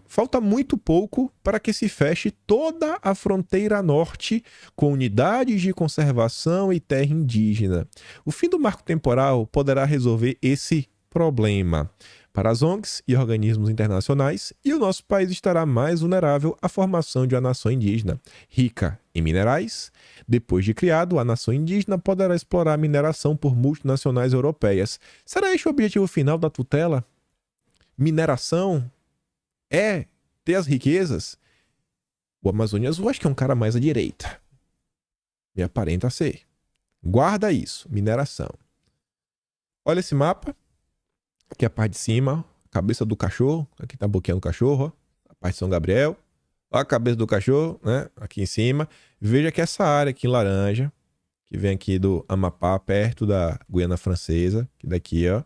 falta muito pouco para que se feche toda a fronteira norte com unidades de conservação e terra indígena. O fim do marco temporal poderá resolver esse problema para as ONGs e organismos internacionais, e o nosso país estará mais vulnerável à formação de uma nação indígena rica em minerais. Depois de criado, a nação indígena poderá explorar a mineração por multinacionais europeias. Será este o objetivo final da tutela? Mineração? É ter as riquezas? O Amazônia Azul acho que é um cara mais à direita. Me aparenta ser. Guarda isso, mineração. Olha esse mapa. Aqui é a parte de cima, a cabeça do cachorro. Aqui tá a boquinha do cachorro, ó. A parte de São Gabriel. Olha a cabeça do cachorro, né? Aqui em cima. Veja que essa área aqui em laranja, que vem aqui do Amapá, perto da Guiana Francesa, que daqui, ó.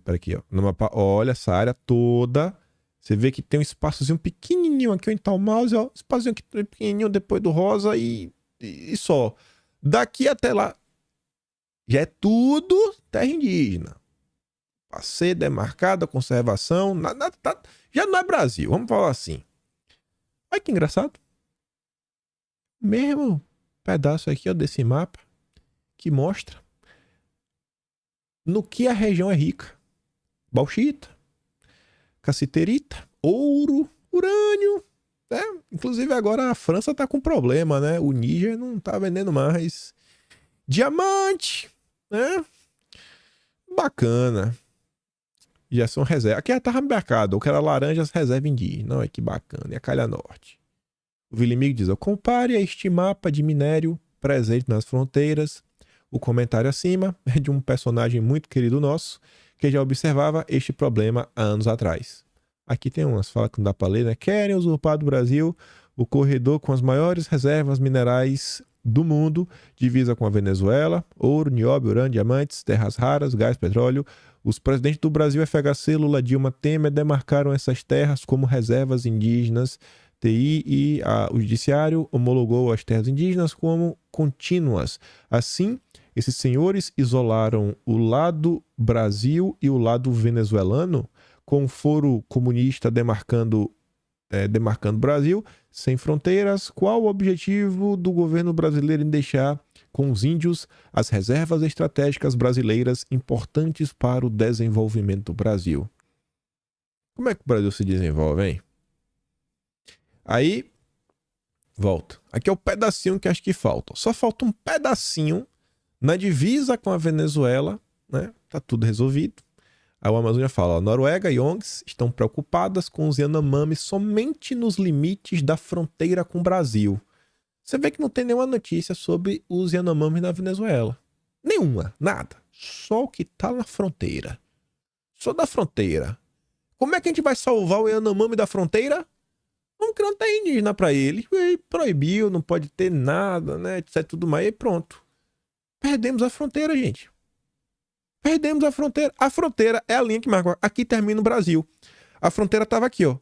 Pera aqui, ó. No Amapá, olha essa área toda. Você vê que tem um espaçozinho pequenininho aqui, onde tá o mouse, ó. Espaçozinho aqui pequenininho depois do rosa e só. Daqui até lá, já é tudo terra indígena. Para ser demarcada, conservação, já não é Brasil, vamos falar assim. Olha que engraçado. Mesmo pedaço aqui, ó, desse mapa que mostra no que a região é rica. Bauxita, cassiterita, ouro, urânio. Né? Inclusive agora a França tá com problema, né? O Níger não tá vendendo mais. Diamante, né? Bacana. Já são reservas. Aqui é a terra mercado, que era laranja, as reservas indígenas. Não, é que bacana. E a Calha Norte. O Vilimigo diz, ó, compare a este mapa de minério presente nas fronteiras. O comentário acima é de um personagem muito querido nosso, que já observava este problema há anos atrás. Aqui tem umas falas que não dá para ler, né? Querem usurpar do Brasil o corredor com as maiores reservas minerais do mundo, divisa com a Venezuela, ouro, nióbio, urânio, diamantes, terras raras, gás, petróleo. Os presidentes do Brasil, FHC, Lula, Dilma, Temer, demarcaram essas terras como reservas indígenas. TI e o Judiciário homologou as terras indígenas como contínuas. Assim, esses senhores isolaram o lado Brasil e o lado venezuelano, com o foro comunista demarcando o Brasil sem fronteiras. Qual o objetivo do governo brasileiro em deixar com os índios as reservas estratégicas brasileiras importantes para o desenvolvimento do Brasil? Como é que o Brasil se desenvolve, hein? Aí, volta. Aqui é o pedacinho que acho que falta. Só falta um pedacinho na divisa com a Venezuela, né? Tá tudo resolvido. Aí o Amazônia fala, ó, Noruega e ONGs estão preocupadas com os Yanomami somente nos limites da fronteira com o Brasil. Você vê que não tem nenhuma notícia sobre os Yanomami na Venezuela. Nenhuma, nada. Só o que tá na fronteira. Só da fronteira. Como é que a gente vai salvar o Yanomami da fronteira? Vamos criar uma terra indígena pra ele. E proibiu, não pode ter nada, né? Etc. Tudo mais e pronto. Perdemos a fronteira, gente. Perdemos a fronteira. A fronteira é a linha que marca. Aqui termina o Brasil. A fronteira tava aqui, ó.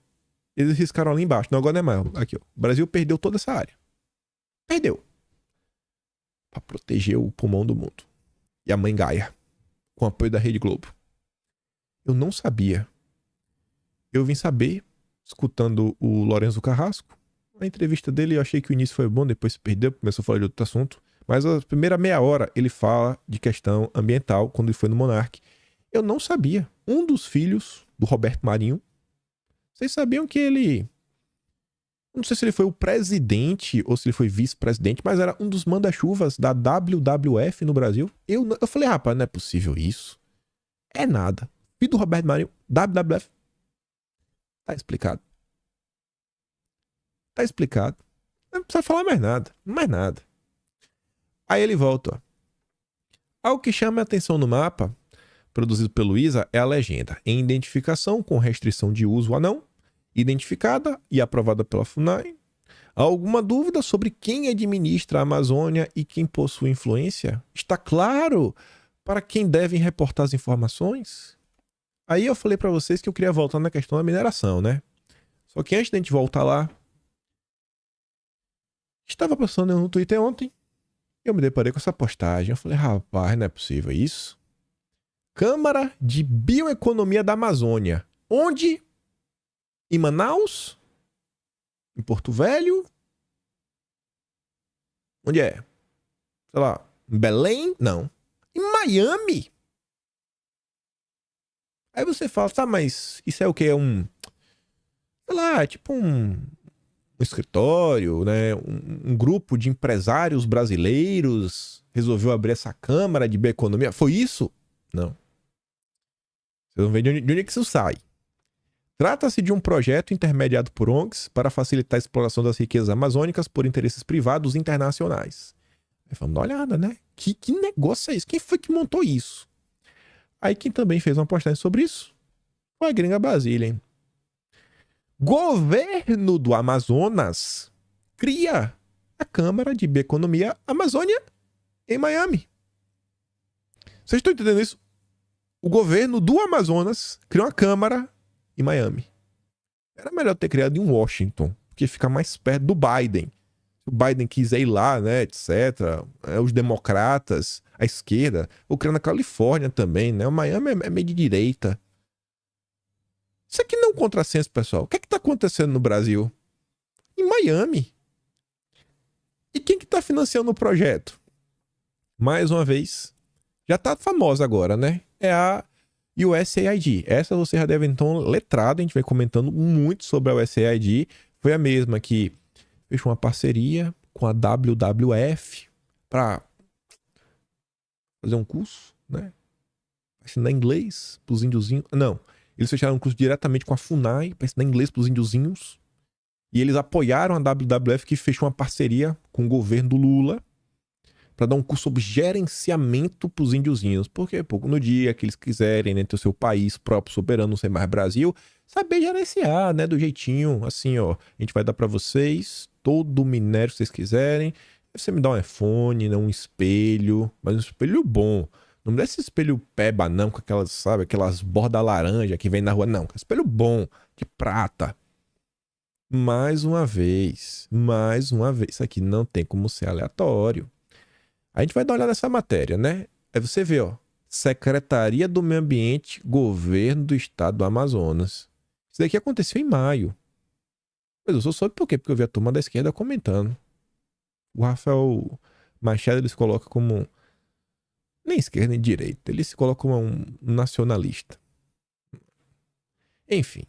Eles riscaram ali embaixo. Não, agora não é mais. Aqui, ó. O Brasil perdeu toda essa área. Perdeu. Pra proteger o pulmão do mundo. E a mãe Gaia. Com apoio da Rede Globo. Eu não sabia. Eu vim saber, escutando o Lourenço Carrasco. A entrevista dele, eu achei que o início foi bom, depois se perdeu, começou a falar de outro assunto. Mas a primeira meia hora ele fala de questão ambiental, quando ele foi no Monark. Eu não sabia. Um dos filhos do Roberto Marinho, vocês sabiam que ele... Não sei se ele foi o presidente ou se ele foi vice-presidente, mas era um dos manda-chuvas da WWF no Brasil. Eu falei, rapaz, não é possível isso. É nada. Filho do Roberto Marinho, WWF. Tá explicado. Tá explicado. Não precisa falar mais nada. Mais nada. Aí ele volta. Ó. Algo que chama a atenção no mapa, produzido pelo ISA, é a legenda. Em identificação com restrição de uso a não, identificada e aprovada pela FUNAI. Há alguma dúvida sobre quem administra a Amazônia e quem possui influência? Está claro para quem devem reportar as informações? Aí eu falei para vocês que eu queria voltar na questão da mineração, né? Só que antes de a gente voltar lá, estava passando no Twitter ontem, Eu me deparei com essa postagem. Eu falei, rapaz, não é possível isso. Câmara de Bioeconomia da Amazônia. Onde? Em Manaus? Em Porto Velho? Onde é? Sei lá, em Belém? Não. Em Miami? Aí você fala, tá, mas isso é o quê? É sei lá, tipo um escritório, né? Um grupo de empresários brasileiros resolveu abrir essa Câmara de Bioeconomia. Foi isso? Não. Vocês vão ver de onde é que isso sai. Trata-se de um projeto intermediado por ONGs para facilitar a exploração das riquezas amazônicas por interesses privados internacionais. Aí vamos dar uma olhada, né? Que negócio é isso? Quem foi que montou isso? Aí quem também fez uma postagem sobre isso foi a gringa Brasília, hein? Governo do Amazonas cria a Câmara de Bioeconomia Amazônia em Miami. Vocês estão entendendo isso? O governo do Amazonas criou uma Câmara em Miami. Era melhor ter criado em Washington, porque fica mais perto do Biden. Se o Biden quiser ir lá, né, etc. Os democratas, a esquerda, ou criar na Califórnia também, né? O Miami é meio de direita. Isso aqui não é um contrassenso, pessoal. O que é que tá acontecendo no Brasil? Em Miami. E quem que tá financiando o projeto? Mais uma vez, já tá famosa agora, né? É a USAID. Essa você já deve então letrado, a gente vai comentando muito sobre a USAID. Foi a mesma que fechou uma parceria com a WWF para fazer um curso, né? Ensinar inglês pros índiozinhos. Não, eles fecharam um curso diretamente com a FUNAI para ensinar inglês pros índiozinhos. E eles apoiaram a WWF, que fechou uma parceria com o governo do Lula para dar um curso sobre gerenciamento para os índiozinhos. Porque, pô, no dia que eles quiserem, né, ter o seu país próprio, soberano, não ser mais Brasil, saber gerenciar, né, do jeitinho, assim, ó, a gente vai dar para vocês todo o minério que vocês quiserem. Você me dá um iPhone, né, um espelho, mas um espelho bom. Não me dá esse espelho peba, não, com aquelas, sabe, aquelas bordas laranja que vem na rua, não. Espelho bom, de prata. Mais uma vez, isso aqui não tem como ser aleatório. A gente vai dar uma olhada nessa matéria, né? Aí você vê, ó, Secretaria do Meio Ambiente, Governo do Estado do Amazonas. Isso daqui aconteceu em maio. Mas eu só soube por quê? Porque eu vi a turma da esquerda comentando. O Rafael Machado, ele se coloca como nem esquerda nem direita. Ele se coloca como um nacionalista. Enfim.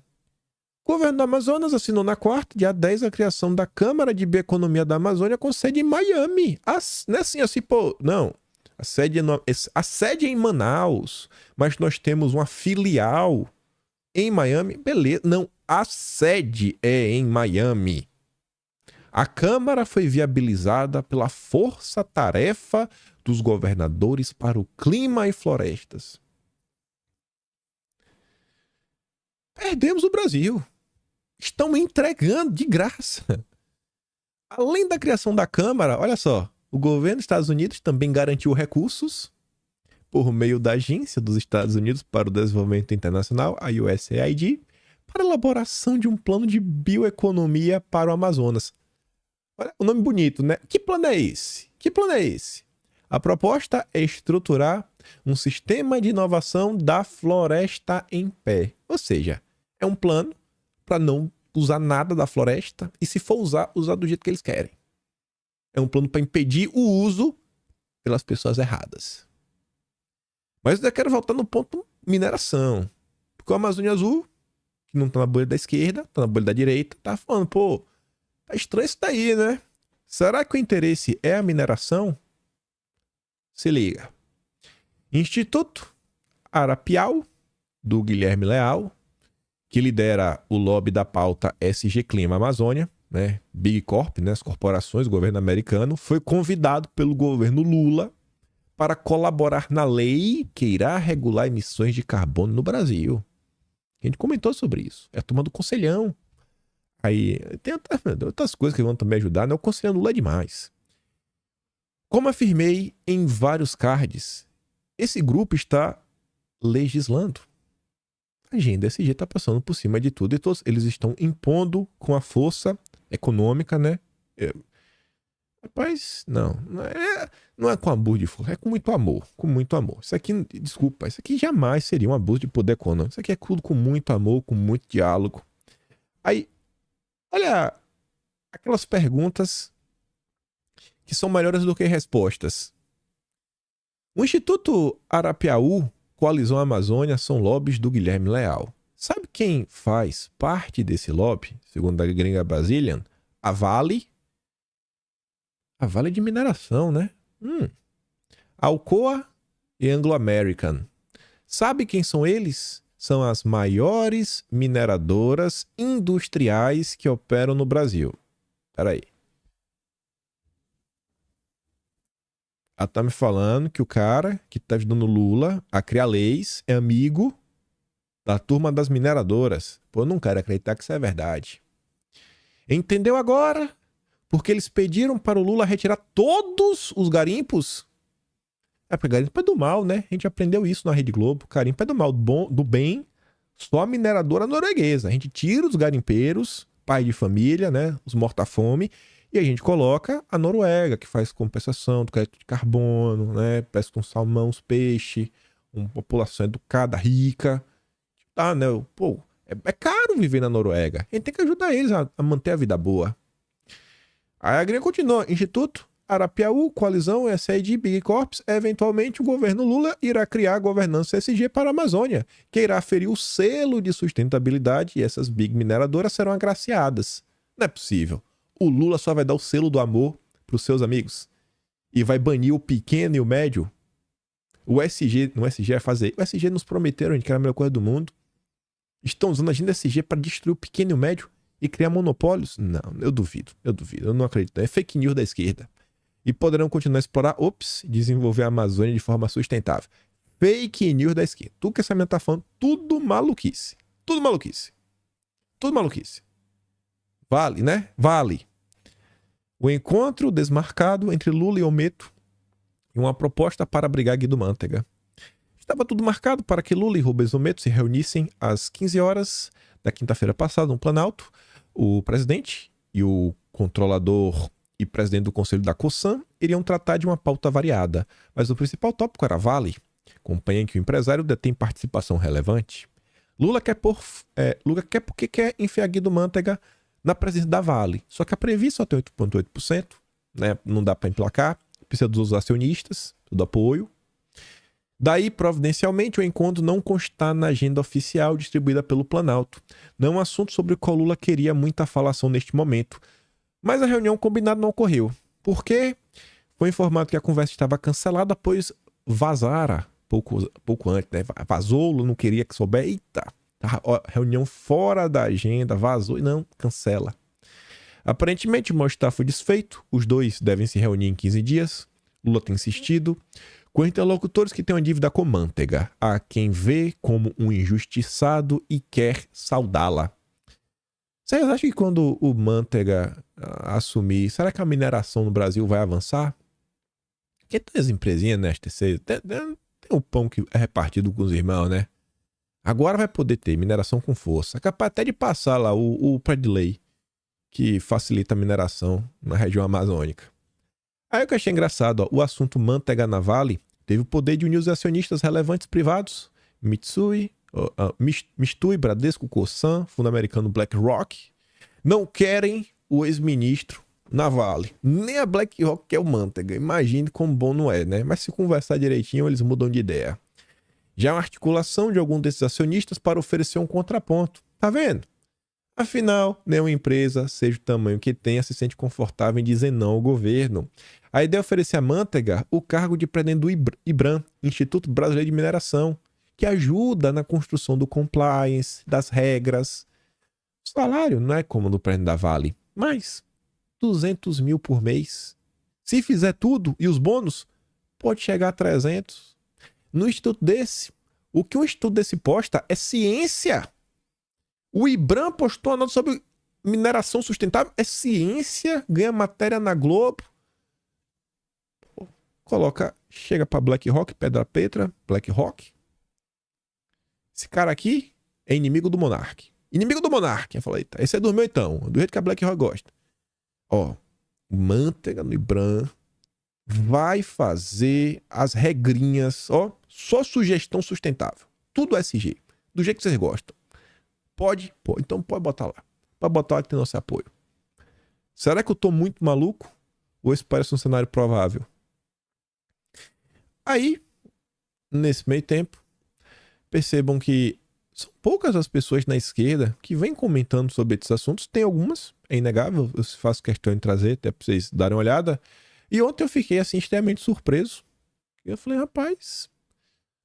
O governo do Amazonas assinou na quarta, dia 10, a criação da Câmara de Bioeconomia da Amazônia com sede em Miami. Não é assim, pô, não. A sede é em Manaus, mas nós temos uma filial em Miami. Beleza, não, a sede é em Miami. A Câmara foi viabilizada pela Força-Tarefa dos Governadores para o Clima e Florestas. Perdemos o Brasil. Estão entregando de graça. Além da criação da Câmara, olha só, o governo dos Estados Unidos também garantiu recursos por meio da Agência dos Estados Unidos para o Desenvolvimento Internacional, a USAID, para a elaboração de um plano de bioeconomia para o Amazonas. Olha, o nome bonito, né? Que plano é esse? Que plano é esse? A proposta é estruturar um sistema de inovação da floresta em pé. Ou seja, é um plano para não usar nada da floresta e, se for usar do jeito que eles querem. É um plano para impedir o uso pelas pessoas erradas. Mas eu quero voltar no ponto mineração. Porque o Amazônia Azul, que não tá na bolha da esquerda, tá na bolha da direita, tá falando, pô, tá estranho isso daí, né? Será que o interesse é a mineração? Se liga. Instituto Arapiau, do Guilherme Leal, que lidera o lobby da pauta SG Clima Amazônia, né, Big Corp, né, as corporações, o governo americano, foi convidado pelo governo Lula para colaborar na lei que irá regular emissões de carbono no Brasil. A gente comentou sobre isso. É a turma do Conselhão. Aí tem outras coisas que vão também ajudar, né? O Conselhão Lula é demais. Como afirmei em vários cards, esse grupo está legislando. A agenda SG está passando por cima de tudo e todos eles estão impondo com a força econômica, né? Rapaz, não é com abuso de força, é com muito amor, com muito amor. Isso aqui, desculpa, isso aqui jamais seria um abuso de poder econômico. Isso aqui é tudo com muito amor, com muito diálogo. Aí, olha aquelas perguntas que são melhores do que respostas. O Instituto Arapiaú, Coalizão Amazônia, são lobbies do Guilherme Leal. Sabe quem faz parte desse lobby, segundo a gringa Brazilian? A Vale. A Vale de mineração, né? Alcoa e Anglo American. Sabe quem são eles? São as maiores mineradoras industriais que operam no Brasil. Peraí. Ela tá me falando que o cara que tá ajudando o Lula a criar leis é amigo da turma das mineradoras. Pô, eu não quero acreditar que isso é verdade. Entendeu agora? Porque eles pediram para o Lula retirar todos os garimpos. É porque garimpo é do mal, né? A gente aprendeu isso na Rede Globo. Garimpo é do mal, do bem, só a mineradora norueguesa. A gente tira os garimpeiros, pai de família, né? Os morta-fome, e a gente coloca a Noruega, que faz compensação do crédito de carbono, né? Pesca com salmão, os peixes, uma população educada, rica. Tá, né? Pô, é caro viver na Noruega. A gente tem que ajudar eles a manter a vida boa. Aí a gringa continua. Instituto Arapiaú, Coalizão, SAID, Big Corps, eventualmente o governo Lula irá criar a governança SG para a Amazônia, que irá aferir o selo de sustentabilidade e essas big mineradoras serão agraciadas. Não é possível. O Lula só vai dar o selo do amor para os seus amigos e vai banir o pequeno e o médio. O SG vai fazer. O SG nos prometeram que era a melhor coisa do mundo. Estão usando a agenda SG para destruir o pequeno e o médio e criar monopólios? Não, eu duvido. Eu não acredito. É fake news da esquerda. E poderão continuar a explorar, desenvolver a Amazônia de forma sustentável. Fake news da esquerda. Tudo que essa menina tá falando, tudo maluquice. Tudo maluquice. Tudo maluquice. Vale, né? Vale. O encontro desmarcado entre Lula e Ometo e uma proposta para abrigar Guido Mantega. Estava tudo marcado para que Lula e Rubens Ometo se reunissem às 15 horas da quinta-feira passada no Planalto. O presidente e o controlador e presidente do Conselho da COSAN iriam tratar de uma pauta variada, mas o principal tópico era Vale. Acompanhem que o empresário detém participação relevante. Lula quer porque quer enfiar Guido Mantega na presidência da Vale. Só que a Previ só tem 8,8%, né? Não dá para emplacar. Precisa dos acionistas, do apoio. Daí, providencialmente, o encontro não constar na agenda oficial distribuída pelo Planalto. Não é um assunto sobre o qual Lula queria muita falação neste momento. Mas a reunião combinada não ocorreu. Por quê? Foi informado que a conversa estava cancelada, pois vazara pouco antes, né? Vazou, Lula não queria que souber. Eita, reunião fora da agenda, vazou e não, cancela. Aparentemente, o mal-estar foi desfeito. Os dois devem se reunir em 15 dias. Lula tem insistido com interlocutores que têm uma dívida com Mantega, a quem vê como um injustiçado e quer saudá-la. Vocês acham que quando o Mantega assumir, será que a mineração no Brasil vai avançar? Porque tem as empresinhas, né, STC, tem o pão que é repartido com os irmãos, né? Agora vai poder ter mineração com força. É capaz até de passar lá o Predley, que facilita a mineração na região amazônica. Aí o que eu achei engraçado, o assunto Mantega na Vale teve o poder de unir os acionistas relevantes privados, Mitsui, Bradesco, Cosan, fundo americano BlackRock, não querem o ex-ministro na Vale. Nem a BlackRock quer o Mantega. Imagine como bom não é, né? Mas se conversar direitinho, eles mudam de ideia. Já uma articulação de algum desses acionistas para oferecer um contraponto. Tá vendo? Afinal, nenhuma empresa, seja o tamanho que tenha, se sente confortável em dizer não ao governo. A ideia é oferecer a Mantega o cargo de presidente do IBRAM, Instituto Brasileiro de Mineração, que ajuda na construção do compliance, das regras. O salário não é como no presidente da Vale, mas 200 mil por mês. Se fizer tudo e os bônus, pode chegar a 300. No instituto desse, o que um instituto desse posta é ciência. O IBRAM postou a nota sobre mineração sustentável. É ciência, ganha matéria na Globo. Coloca, chega pra BlackRock, Pedra Petra, BlackRock. Esse cara aqui é inimigo do Monark. Inimigo do Monark. Eu falei, eita, esse é do meu então, do jeito que a BlackRock gosta. Ó, Manteiga no Ibram vai fazer as regrinhas, ó, só sugestão sustentável. Tudo SG, do jeito que vocês gostam. Pode? Pode. Então pode botar lá. Pode botar lá que tem nosso apoio. Será que eu tô muito maluco? Ou isso parece um cenário provável? Aí, nesse meio tempo, percebam que são poucas as pessoas na esquerda que vêm comentando sobre esses assuntos. Tem algumas, é inegável, eu faço questão de trazer até pra vocês darem uma olhada. E ontem eu fiquei, assim, extremamente surpreso. Eu falei, rapaz,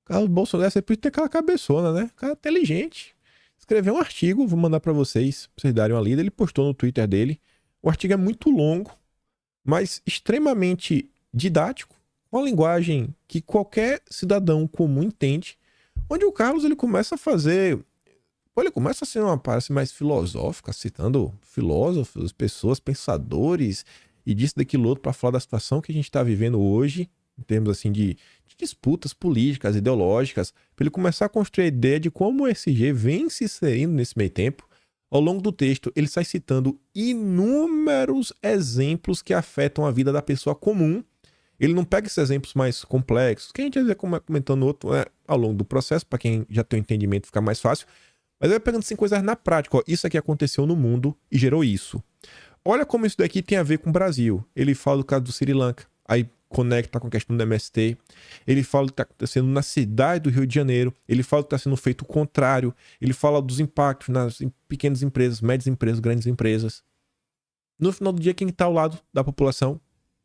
Carlos Bolsonaro sempre tem aquela cabeçona, né? Cara inteligente. Escreveu um artigo, vou mandar pra vocês darem uma lida. Ele postou no Twitter dele. O artigo é muito longo, mas extremamente didático, com a linguagem que qualquer cidadão comum entende, onde o Carlos ele começa a fazer... Ele começa a ser uma parte mais filosófica, citando filósofos, pessoas, pensadores, e disso, daquilo outro, para falar da situação que a gente está vivendo hoje, em termos assim de disputas políticas, ideológicas, para ele começar a construir a ideia de como o SG vem se inserindo nesse meio tempo. Ao longo do texto, ele sai citando inúmeros exemplos que afetam a vida da pessoa comum. Ele não pega esses exemplos mais complexos, que a gente vai comentando outro, ao longo do processo, para quem já tem um entendimento ficar mais fácil. Mas ele vai pegando assim, coisas na prática. Ó, isso aqui aconteceu no mundo e gerou isso. Olha como isso daqui tem a ver com o Brasil. Ele fala do caso do Sri Lanka, aí conecta com a questão do MST. Ele fala do que está acontecendo na cidade do Rio de Janeiro. Ele fala do que está sendo feito o contrário. Ele fala dos impactos nas pequenas empresas, médias empresas, grandes empresas. No final do dia, quem está ao lado da população,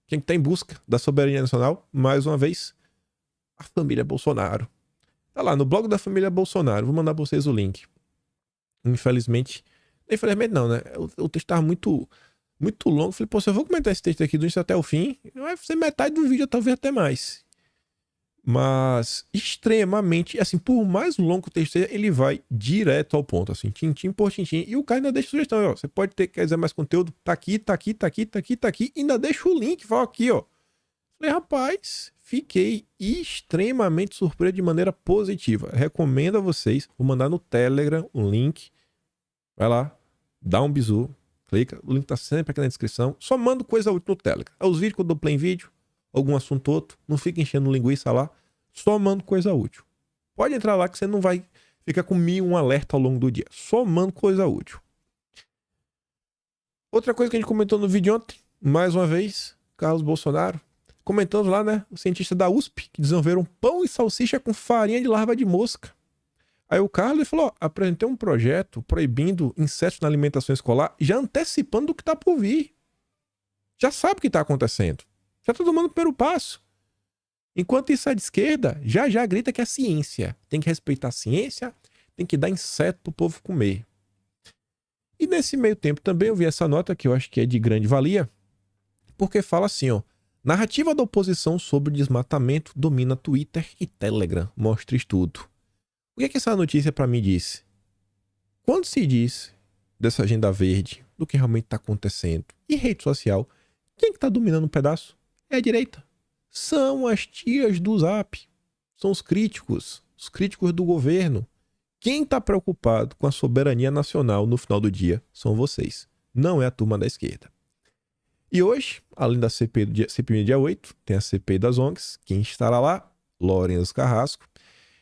quem está em busca da soberania nacional, mais uma vez, a família Bolsonaro. Tá lá no blog da família Bolsonaro. Vou mandar para vocês o link. Infelizmente não, né? O texto estava muito longo. Falei, pô, se eu vou comentar esse texto aqui do início até o fim, vai ser metade do vídeo, talvez até mais. Mas, extremamente, assim, por mais longo que o texto seja, ele vai direto ao ponto, assim, tintim por tintim. E o cara ainda deixa sugestão, ó. Você pode ter, quer dizer, mais conteúdo, tá aqui. E ainda deixa o link, fala aqui, ó. Falei, rapaz, fiquei extremamente surpreso de maneira positiva. Recomendo a vocês, vou mandar no Telegram um link. Vai lá, dá um bisu, clica, o link tá sempre aqui na descrição. Só mando coisa útil no Telegram. Os vídeos que eu dou play em vídeo, algum assunto outro, não fica enchendo linguiça lá, só mando coisa útil. Pode entrar lá que você não vai ficar com um alerta ao longo do dia. Só mando coisa útil. Outra coisa que a gente comentou no vídeo ontem, mais uma vez, Carlos Bolsonaro, comentando lá, né, o cientista da USP, que desenvolveram pão e salsicha com farinha de larva de mosca. Aí o Carlos falou, ó, apresentei um projeto proibindo insetos na alimentação escolar, já antecipando o que tá por vir. Já sabe o que tá acontecendo. Já tá tomando o primeiro passo. Enquanto isso, a de esquerda já grita que é ciência. Tem que respeitar a ciência, tem que dar inseto pro povo comer. E nesse meio tempo também eu vi essa nota, que eu acho que é de grande valia, porque fala assim, ó, narrativa da oposição sobre desmatamento domina Twitter e Telegram. Mostra estudo. O que essa notícia para mim disse? Quando se diz dessa agenda verde, do que realmente está acontecendo, e rede social, quem que está dominando um pedaço? É a direita. São as tias do Zap. São os críticos do governo. Quem está preocupado com a soberania nacional no final do dia são vocês. Não é a turma da esquerda. E hoje, além da CPI do dia 8, tem a CPI das ONGs. Quem estará lá? Lourenço Carrasco.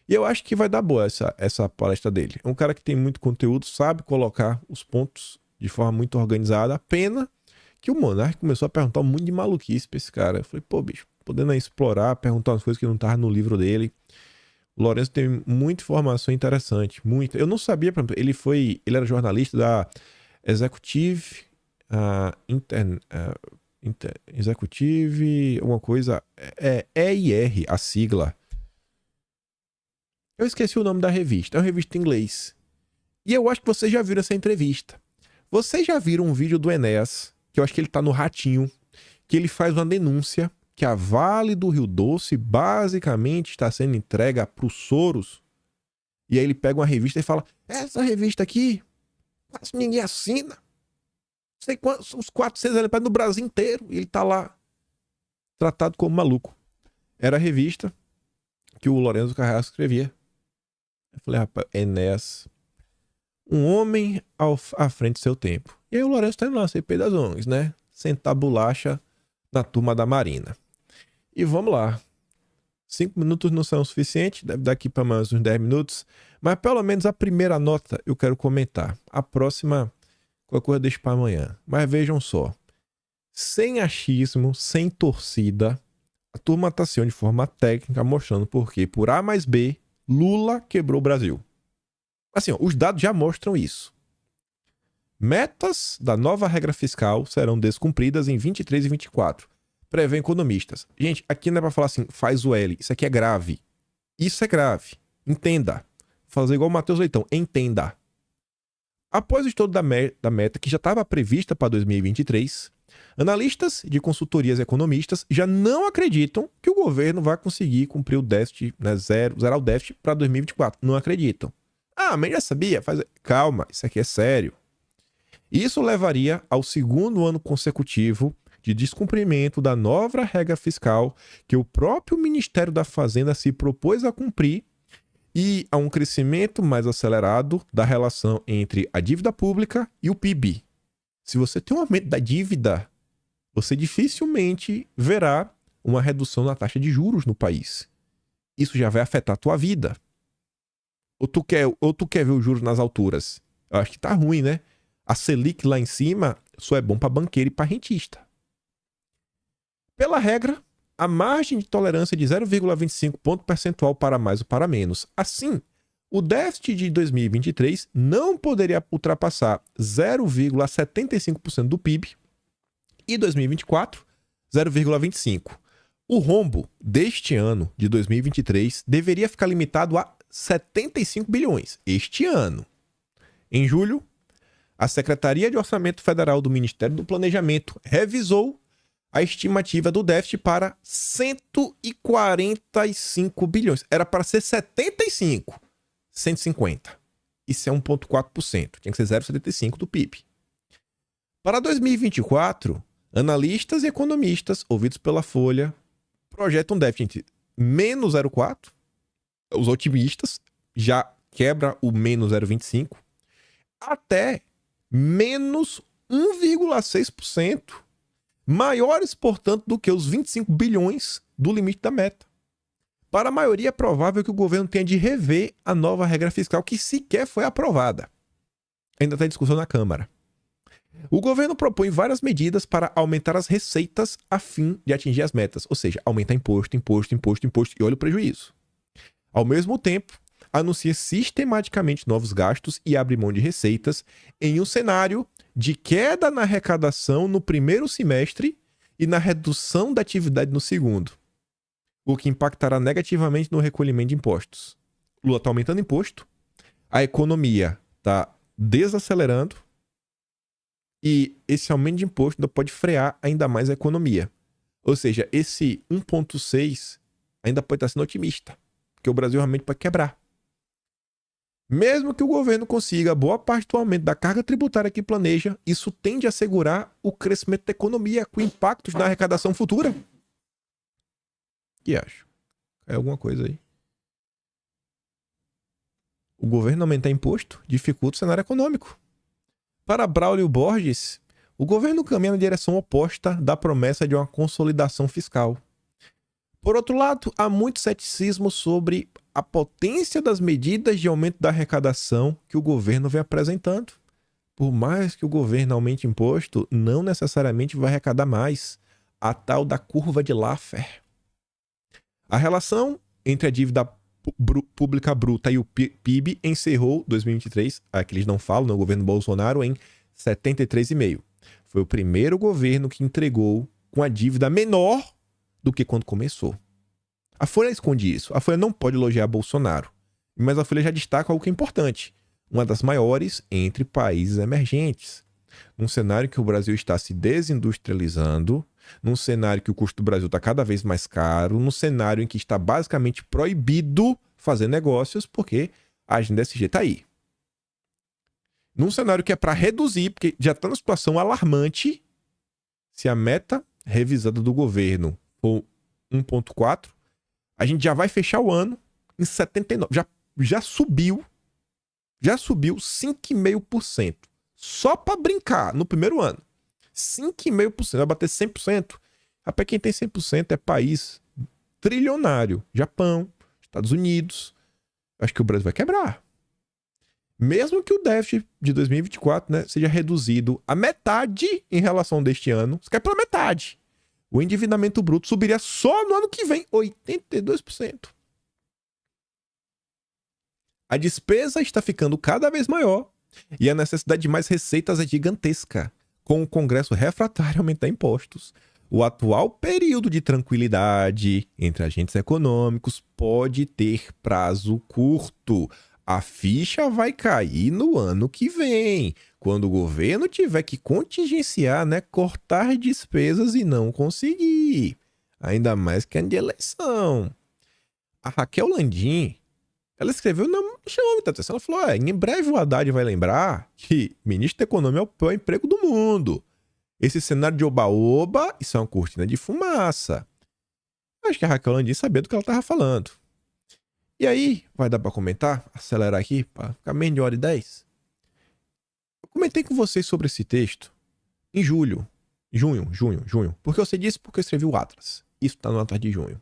E eu acho que vai dar boa essa palestra dele. É um cara que tem muito conteúdo, sabe colocar os pontos de forma muito organizada. A pena que o Monark começou a perguntar um monte de maluquice pra esse cara. Eu falei, pô, bicho, podendo aí explorar, perguntar umas coisas que não estavam no livro dele. O Lourenço tem muita informação interessante, muita. Eu não sabia, por exemplo, ele era jornalista da Executive, Executive, alguma coisa, EIR, a sigla. Eu esqueci o nome da revista. É uma revista em inglês. E eu acho que vocês já viram essa entrevista. Vocês já viram um vídeo do Enéas, que eu acho que ele tá no Ratinho, que ele faz uma denúncia que a Vale do Rio Doce basicamente está sendo entregue para os Soros. E aí ele pega uma revista e fala, essa revista aqui, quase ninguém assina. Não sei quantos, uns 400 exemplares no Brasil inteiro. E ele tá lá, tratado como maluco. Era a revista que o Lourenço Carrasco escrevia. Eu falei, rapaz, Enéas, um homem à frente do seu tempo. E aí o Lourenço tá indo lá, CPI das ONGs, né? sentar bolacha na turma da Marina. E vamos lá. 5 minutos não são o suficiente, deve dar aqui para mais uns 10 minutos, mas pelo menos a primeira nota eu quero comentar. A próxima, qualquer coisa deixo para amanhã. Mas vejam só, sem achismo, sem torcida, a turma está sendo de forma técnica mostrando porque por A mais B, Lula quebrou o Brasil. Assim, ó, os dados já mostram isso. Metas da nova regra fiscal serão descumpridas em 23 e 24. Prevê economistas. Gente, aqui não é pra falar assim, faz o L. Isso aqui é grave. Isso é grave. Entenda. Vou fazer igual o Matheus Leitão. Entenda. Após o estudo da meta, que já estava prevista para 2023, analistas de consultorias economistas já não acreditam que o governo vai conseguir cumprir o déficit, né, zerar o déficit para 2024. Não acreditam. Ah, mas já sabia? Calma, isso aqui é sério. Isso levaria ao segundo ano consecutivo de descumprimento da nova regra fiscal que o próprio Ministério da Fazenda se propôs a cumprir e a um crescimento mais acelerado da relação entre a dívida pública e o PIB. Se você tem um aumento da dívida, você dificilmente verá uma redução na taxa de juros no país. Isso já vai afetar a tua vida. Ou tu quer ver os juros nas alturas? Eu acho que tá ruim, né? A Selic lá em cima só é bom para banqueiro e para rentista. Pela regra, a margem de tolerância é de 0,25 ponto percentual para mais ou para menos. Assim, o déficit de 2023 não poderia ultrapassar 0,75% do PIB e 2024, 0,25%. O rombo deste ano, de 2023, deveria ficar limitado a 75 bilhões este ano. Em julho, a Secretaria de Orçamento Federal do Ministério do Planejamento revisou a estimativa do déficit para 145 bilhões. Era para ser 75, 150. Isso é 1,4%. Tinha que ser 0,75 do PIB. Para 2024, analistas e economistas, ouvidos pela Folha, projetam um déficit menos 0,4%. Os otimistas já quebra o menos 0,25%, até menos 1,6%. Maiores, portanto, do que os 25 bilhões do limite da meta. Para a maioria, é provável que o governo tenha de rever a nova regra fiscal, que sequer foi aprovada. Ainda está em discussão na Câmara. O governo propõe várias medidas para aumentar as receitas a fim de atingir as metas. Ou seja, aumentar imposto, e olha o prejuízo. Ao mesmo tempo, anuncia sistematicamente novos gastos e abre mão de receitas em um cenário de queda na arrecadação no primeiro semestre e na redução da atividade no segundo, o que impactará negativamente no recolhimento de impostos. Lula está aumentando imposto, a economia está desacelerando e esse aumento de imposto ainda pode frear ainda mais a economia. Ou seja, esse 1,6 ainda pode estar sendo otimista, porque o Brasil realmente pode quebrar. Mesmo que o governo consiga boa parte do aumento da carga tributária que planeja, isso tende a assegurar o crescimento da economia com impactos na arrecadação futura. O que acho? É alguma coisa aí? O governo aumentar imposto dificulta o cenário econômico. Para Braulio Borges, o governo caminha na direção oposta da promessa de uma consolidação fiscal. Por outro lado, há muito ceticismo sobre a potência das medidas de aumento da arrecadação que o governo vem apresentando. Por mais que o governo aumente imposto, não necessariamente vai arrecadar mais. A tal da curva de Laffer. A relação entre a dívida pública bruta e o PIB encerrou 2023, que eles não falam, no governo Bolsonaro, em 73,5%. Foi o primeiro governo que entregou com a dívida menor do que quando começou. A Folha esconde isso. A Folha não pode elogiar Bolsonaro. Mas a Folha já destaca algo que é importante. Uma das maiores entre países emergentes. Num cenário que o Brasil está se desindustrializando, num cenário que o custo do Brasil está cada vez mais caro, num cenário em que está basicamente proibido fazer negócios, porque a agenda desse jeito tá aí. Num cenário que é para reduzir, porque já está numa situação alarmante, se a meta revisada do governo for 1,4, a gente já vai fechar o ano em 79. Já subiu 5,5%. Só para brincar no primeiro ano. 5,5%. Vai bater 100%. Rapaz, quem tem 100% é país trilionário. Japão, Estados Unidos. Acho que o Brasil vai quebrar. Mesmo que o déficit de 2024, né, seja reduzido a metade em relação deste ano, isso cai pela metade. O endividamento bruto subiria só no ano que vem, 82%. A despesa está ficando cada vez maior e a necessidade de mais receitas é gigantesca, com o Congresso refratário a aumentar impostos. O atual período de tranquilidade entre agentes econômicos pode ter prazo curto. A ficha vai cair no ano que vem, quando o governo tiver que contingenciar, né, cortar despesas e não conseguir. Ainda mais que ano de eleição. A Raquel Landim, ela escreveu, não chamou muita atenção, ela falou, em breve o Haddad vai lembrar que ministro da Economia é o pior emprego do mundo. Esse cenário de oba-oba, isso é uma cortina de fumaça. Acho que a Raquel Landim sabia do que ela estava falando. E aí, vai dar para comentar? Acelerar aqui, para ficar menos de 1h10. Eu comentei com vocês sobre esse texto em junho. Porque você disse porque eu escrevi o Atlas. Isso está no Atlas de junho.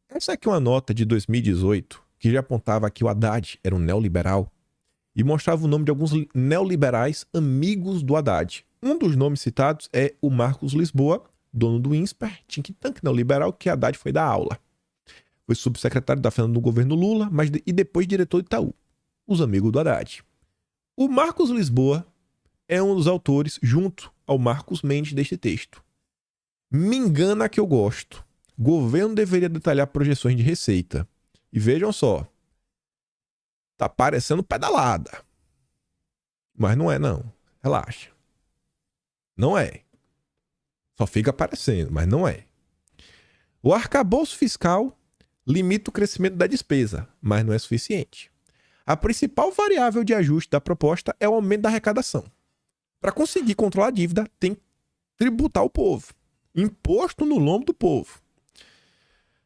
Essa aqui é uma nota de 2018 que já apontava que o Haddad era um neoliberal e mostrava o nome de alguns neoliberais amigos do Haddad. Um dos nomes citados é o Marcos Lisboa, dono do INSPER, think tank neoliberal, que Haddad foi dar aula. Foi subsecretário da Fazenda no governo Lula, e depois diretor de Itaú. Os amigos do Haddad. O Marcos Lisboa é um dos autores, junto ao Marcos Mendes, deste texto. Me engana que eu gosto. Governo deveria detalhar projeções de receita. E vejam só. Tá parecendo pedalada. Mas não é, não. Relaxa. Não é. Só fica parecendo, mas não é. O arcabouço fiscal limita o crescimento da despesa, mas não é suficiente. A principal variável de ajuste da proposta é o aumento da arrecadação. Para conseguir controlar a dívida, tem que tributar o povo. Imposto no lombo do povo.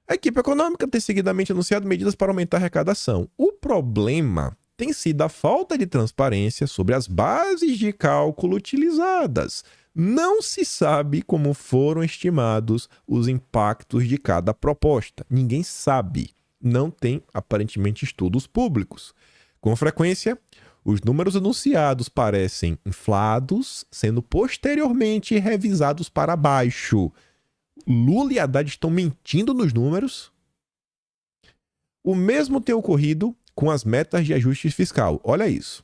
A equipe econômica tem seguidamente anunciado medidas para aumentar a arrecadação. O problema tem sido a falta de transparência sobre as bases de cálculo utilizadas. Não se sabe como foram estimados os impactos de cada proposta. Ninguém sabe. Não tem, aparentemente, estudos públicos. Com frequência, os números anunciados parecem inflados, sendo posteriormente revisados para baixo. Lula e Haddad estão mentindo nos números? O mesmo tem ocorrido com as metas de ajuste fiscal. Olha isso.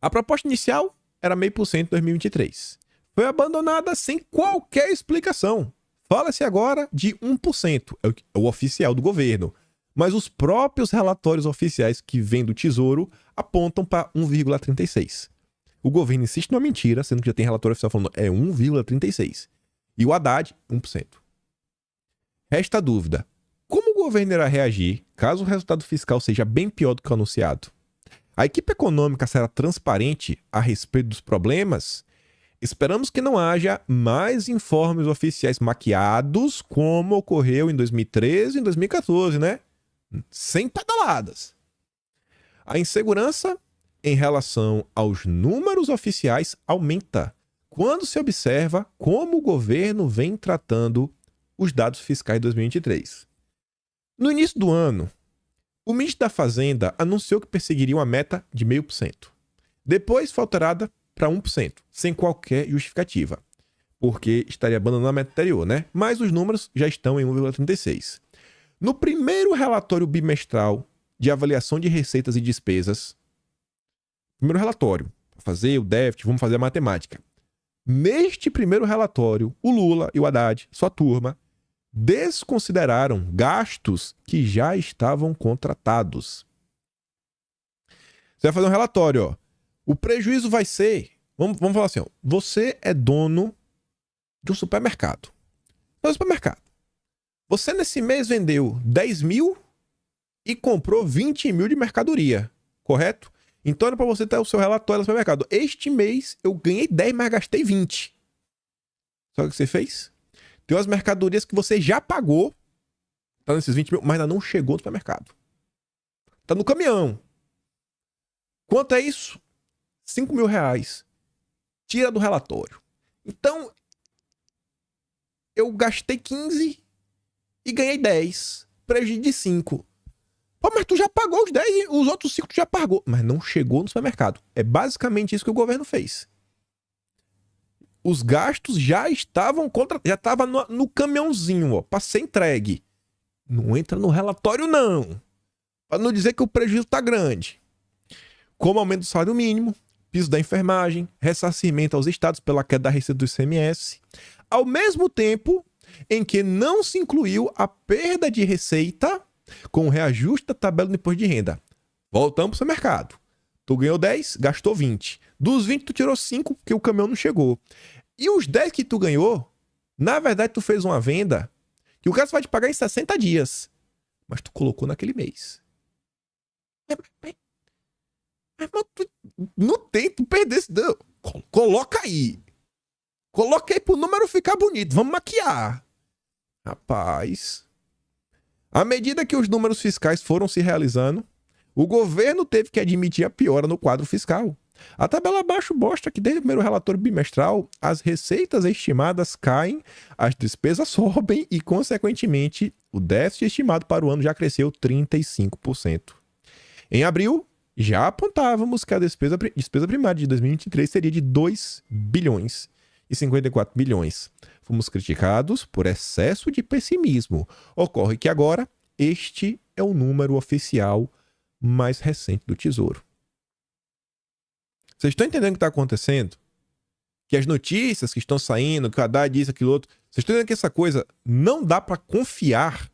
A proposta inicial era 0,5% em 2023. Foi abandonada sem qualquer explicação. Fala-se agora de 1%, é o oficial do governo. Mas os próprios relatórios oficiais que vêm do Tesouro apontam para 1,36%. O governo insiste numa mentira, sendo que já tem relatório oficial falando é 1,36%. E o Haddad, 1%. Resta a dúvida. Como o governo irá reagir caso o resultado fiscal seja bem pior do que o anunciado? A equipe econômica será transparente a respeito dos problemas? Esperamos que não haja mais informes oficiais maquiados, como ocorreu em 2013 e em 2014, né? Sem pedaladas. A insegurança em relação aos números oficiais aumenta quando se observa como o governo vem tratando os dados fiscais de 2023. No início do ano, o ministro da Fazenda anunciou que perseguiria uma meta de 0,5%. Depois foi alterada para 1%, sem qualquer justificativa, porque estaria abandonando a meta anterior, né? Mas os números já estão em 1,36%. No primeiro relatório bimestral de avaliação de receitas e despesas, primeiro relatório, fazer o déficit, vamos fazer a matemática. Neste primeiro relatório, o Lula e o Haddad, sua turma, desconsideraram gastos que já estavam contratados. Você vai fazer um relatório, ó. O prejuízo vai ser... Vamos falar assim, ó. Você é dono de um supermercado. Você nesse mês vendeu 10 mil e comprou 20 mil de mercadoria, correto? Então era para você ter o seu relatório no supermercado. Este mês eu ganhei 10, mas gastei 20. Sabe o que você fez? Tem umas mercadorias que você já pagou, tá nesses 20 mil, mas ainda não chegou no supermercado. Tá no caminhão. Quanto é isso? 5 mil reais. Tira do relatório. Então, eu gastei 15 e ganhei 10. Prejuízo de 5. Pô, mas tu já pagou os 10 e os outros 5 tu já pagou. Mas não chegou no supermercado. É basicamente isso que o governo fez. Os gastos já estavam já estava no caminhãozinho, ó, para ser entregue. Não entra no relatório, não. Para não dizer que o prejuízo está grande. Como aumento do salário mínimo, piso da enfermagem, ressarcimento aos estados pela queda da receita do ICMS, ao mesmo tempo em que não se incluiu a perda de receita com o reajuste da tabela do imposto de renda. Voltamos para o mercado. Tu ganhou 10, gastou 20. Dos 20, tu tirou 5 porque o caminhão não chegou. E os 10 que tu ganhou, na verdade, tu fez uma venda que o cara vai te pagar em 60 dias. Mas tu colocou naquele mês. Tu não tem, tu perdesse. Coloca aí. Coloca aí pro número ficar bonito. Vamos maquiar. Rapaz. À medida que os números fiscais foram se realizando, o governo teve que admitir a piora no quadro fiscal. A tabela abaixo mostra que desde o primeiro relatório bimestral, as receitas estimadas caem, as despesas sobem e, consequentemente, o déficit estimado para o ano já cresceu 35%. Em abril, já apontávamos que a despesa primária de 2023 seria de 2 bilhões e 54 bilhões. Fomos criticados por excesso de pessimismo. Ocorre que agora este é o número oficial mais recente do Tesouro. Vocês estão entendendo o que está acontecendo? Que as notícias que estão saindo, que o Haddad disse aquilo outro, vocês estão entendendo que essa coisa não dá para confiar?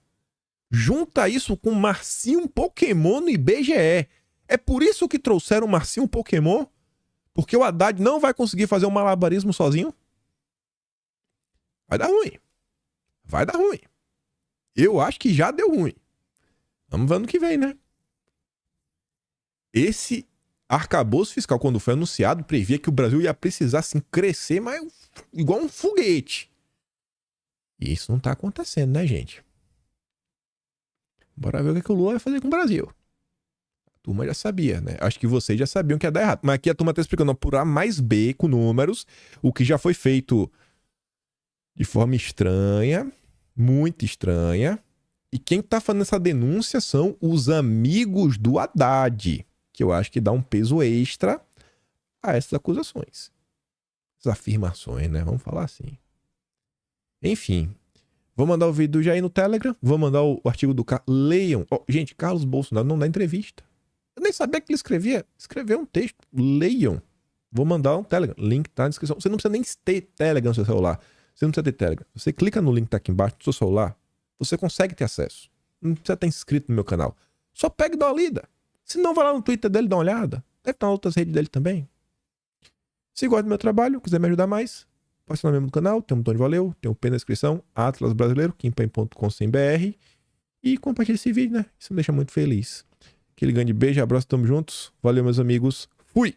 Junta isso com Marcinho Pokémon no IBGE. É por isso que trouxeram o Marcinho Pokémon? Porque o Haddad não vai conseguir fazer um malabarismo sozinho? Vai dar ruim. Vai dar ruim. Eu acho que já deu ruim. Vamos ver ano que vem, né? Esse arcabouço fiscal, quando foi anunciado, previa que o Brasil ia precisar, assim, crescer, mas igual um foguete. E isso não tá acontecendo, né, gente? Bora ver o que o Lula vai fazer com o Brasil. A turma já sabia, né? Acho que vocês já sabiam que ia dar errado. Mas aqui a turma tá explicando por A mais B, com números, o que já foi feito de forma estranha, muito estranha. E quem tá fazendo essa denúncia são os amigos do Haddad, que eu acho que dá um peso extra a essas acusações. Essas afirmações, né? Vamos falar assim. Enfim, vou mandar o vídeo do Jair no Telegram, vou mandar o artigo do Carlos. Leiam. Oh, gente, Carlos Bolsonaro não dá entrevista. Eu nem sabia que ele escreveu um texto. Leiam. Vou mandar um Telegram. Link tá na descrição. Você não precisa nem ter Telegram no seu celular. Você não precisa ter Telegram. Você clica no link que tá aqui embaixo do seu celular, você consegue ter acesso. Não precisa estar inscrito no meu canal. Só pega e dá uma lida. Se não, vai lá no Twitter dele, dá uma olhada. Deve estar nas outras redes dele também. Se gosta do meu trabalho, quiser me ajudar mais, pode assinar mesmo no canal, tem um botão de valeu, tem um pin na descrição, Atlas Brasileiro, kimpen.com.br, e compartilha esse vídeo, né? Isso me deixa muito feliz. Aquele grande beijo, abraço, tamo juntos. Valeu, meus amigos. Fui!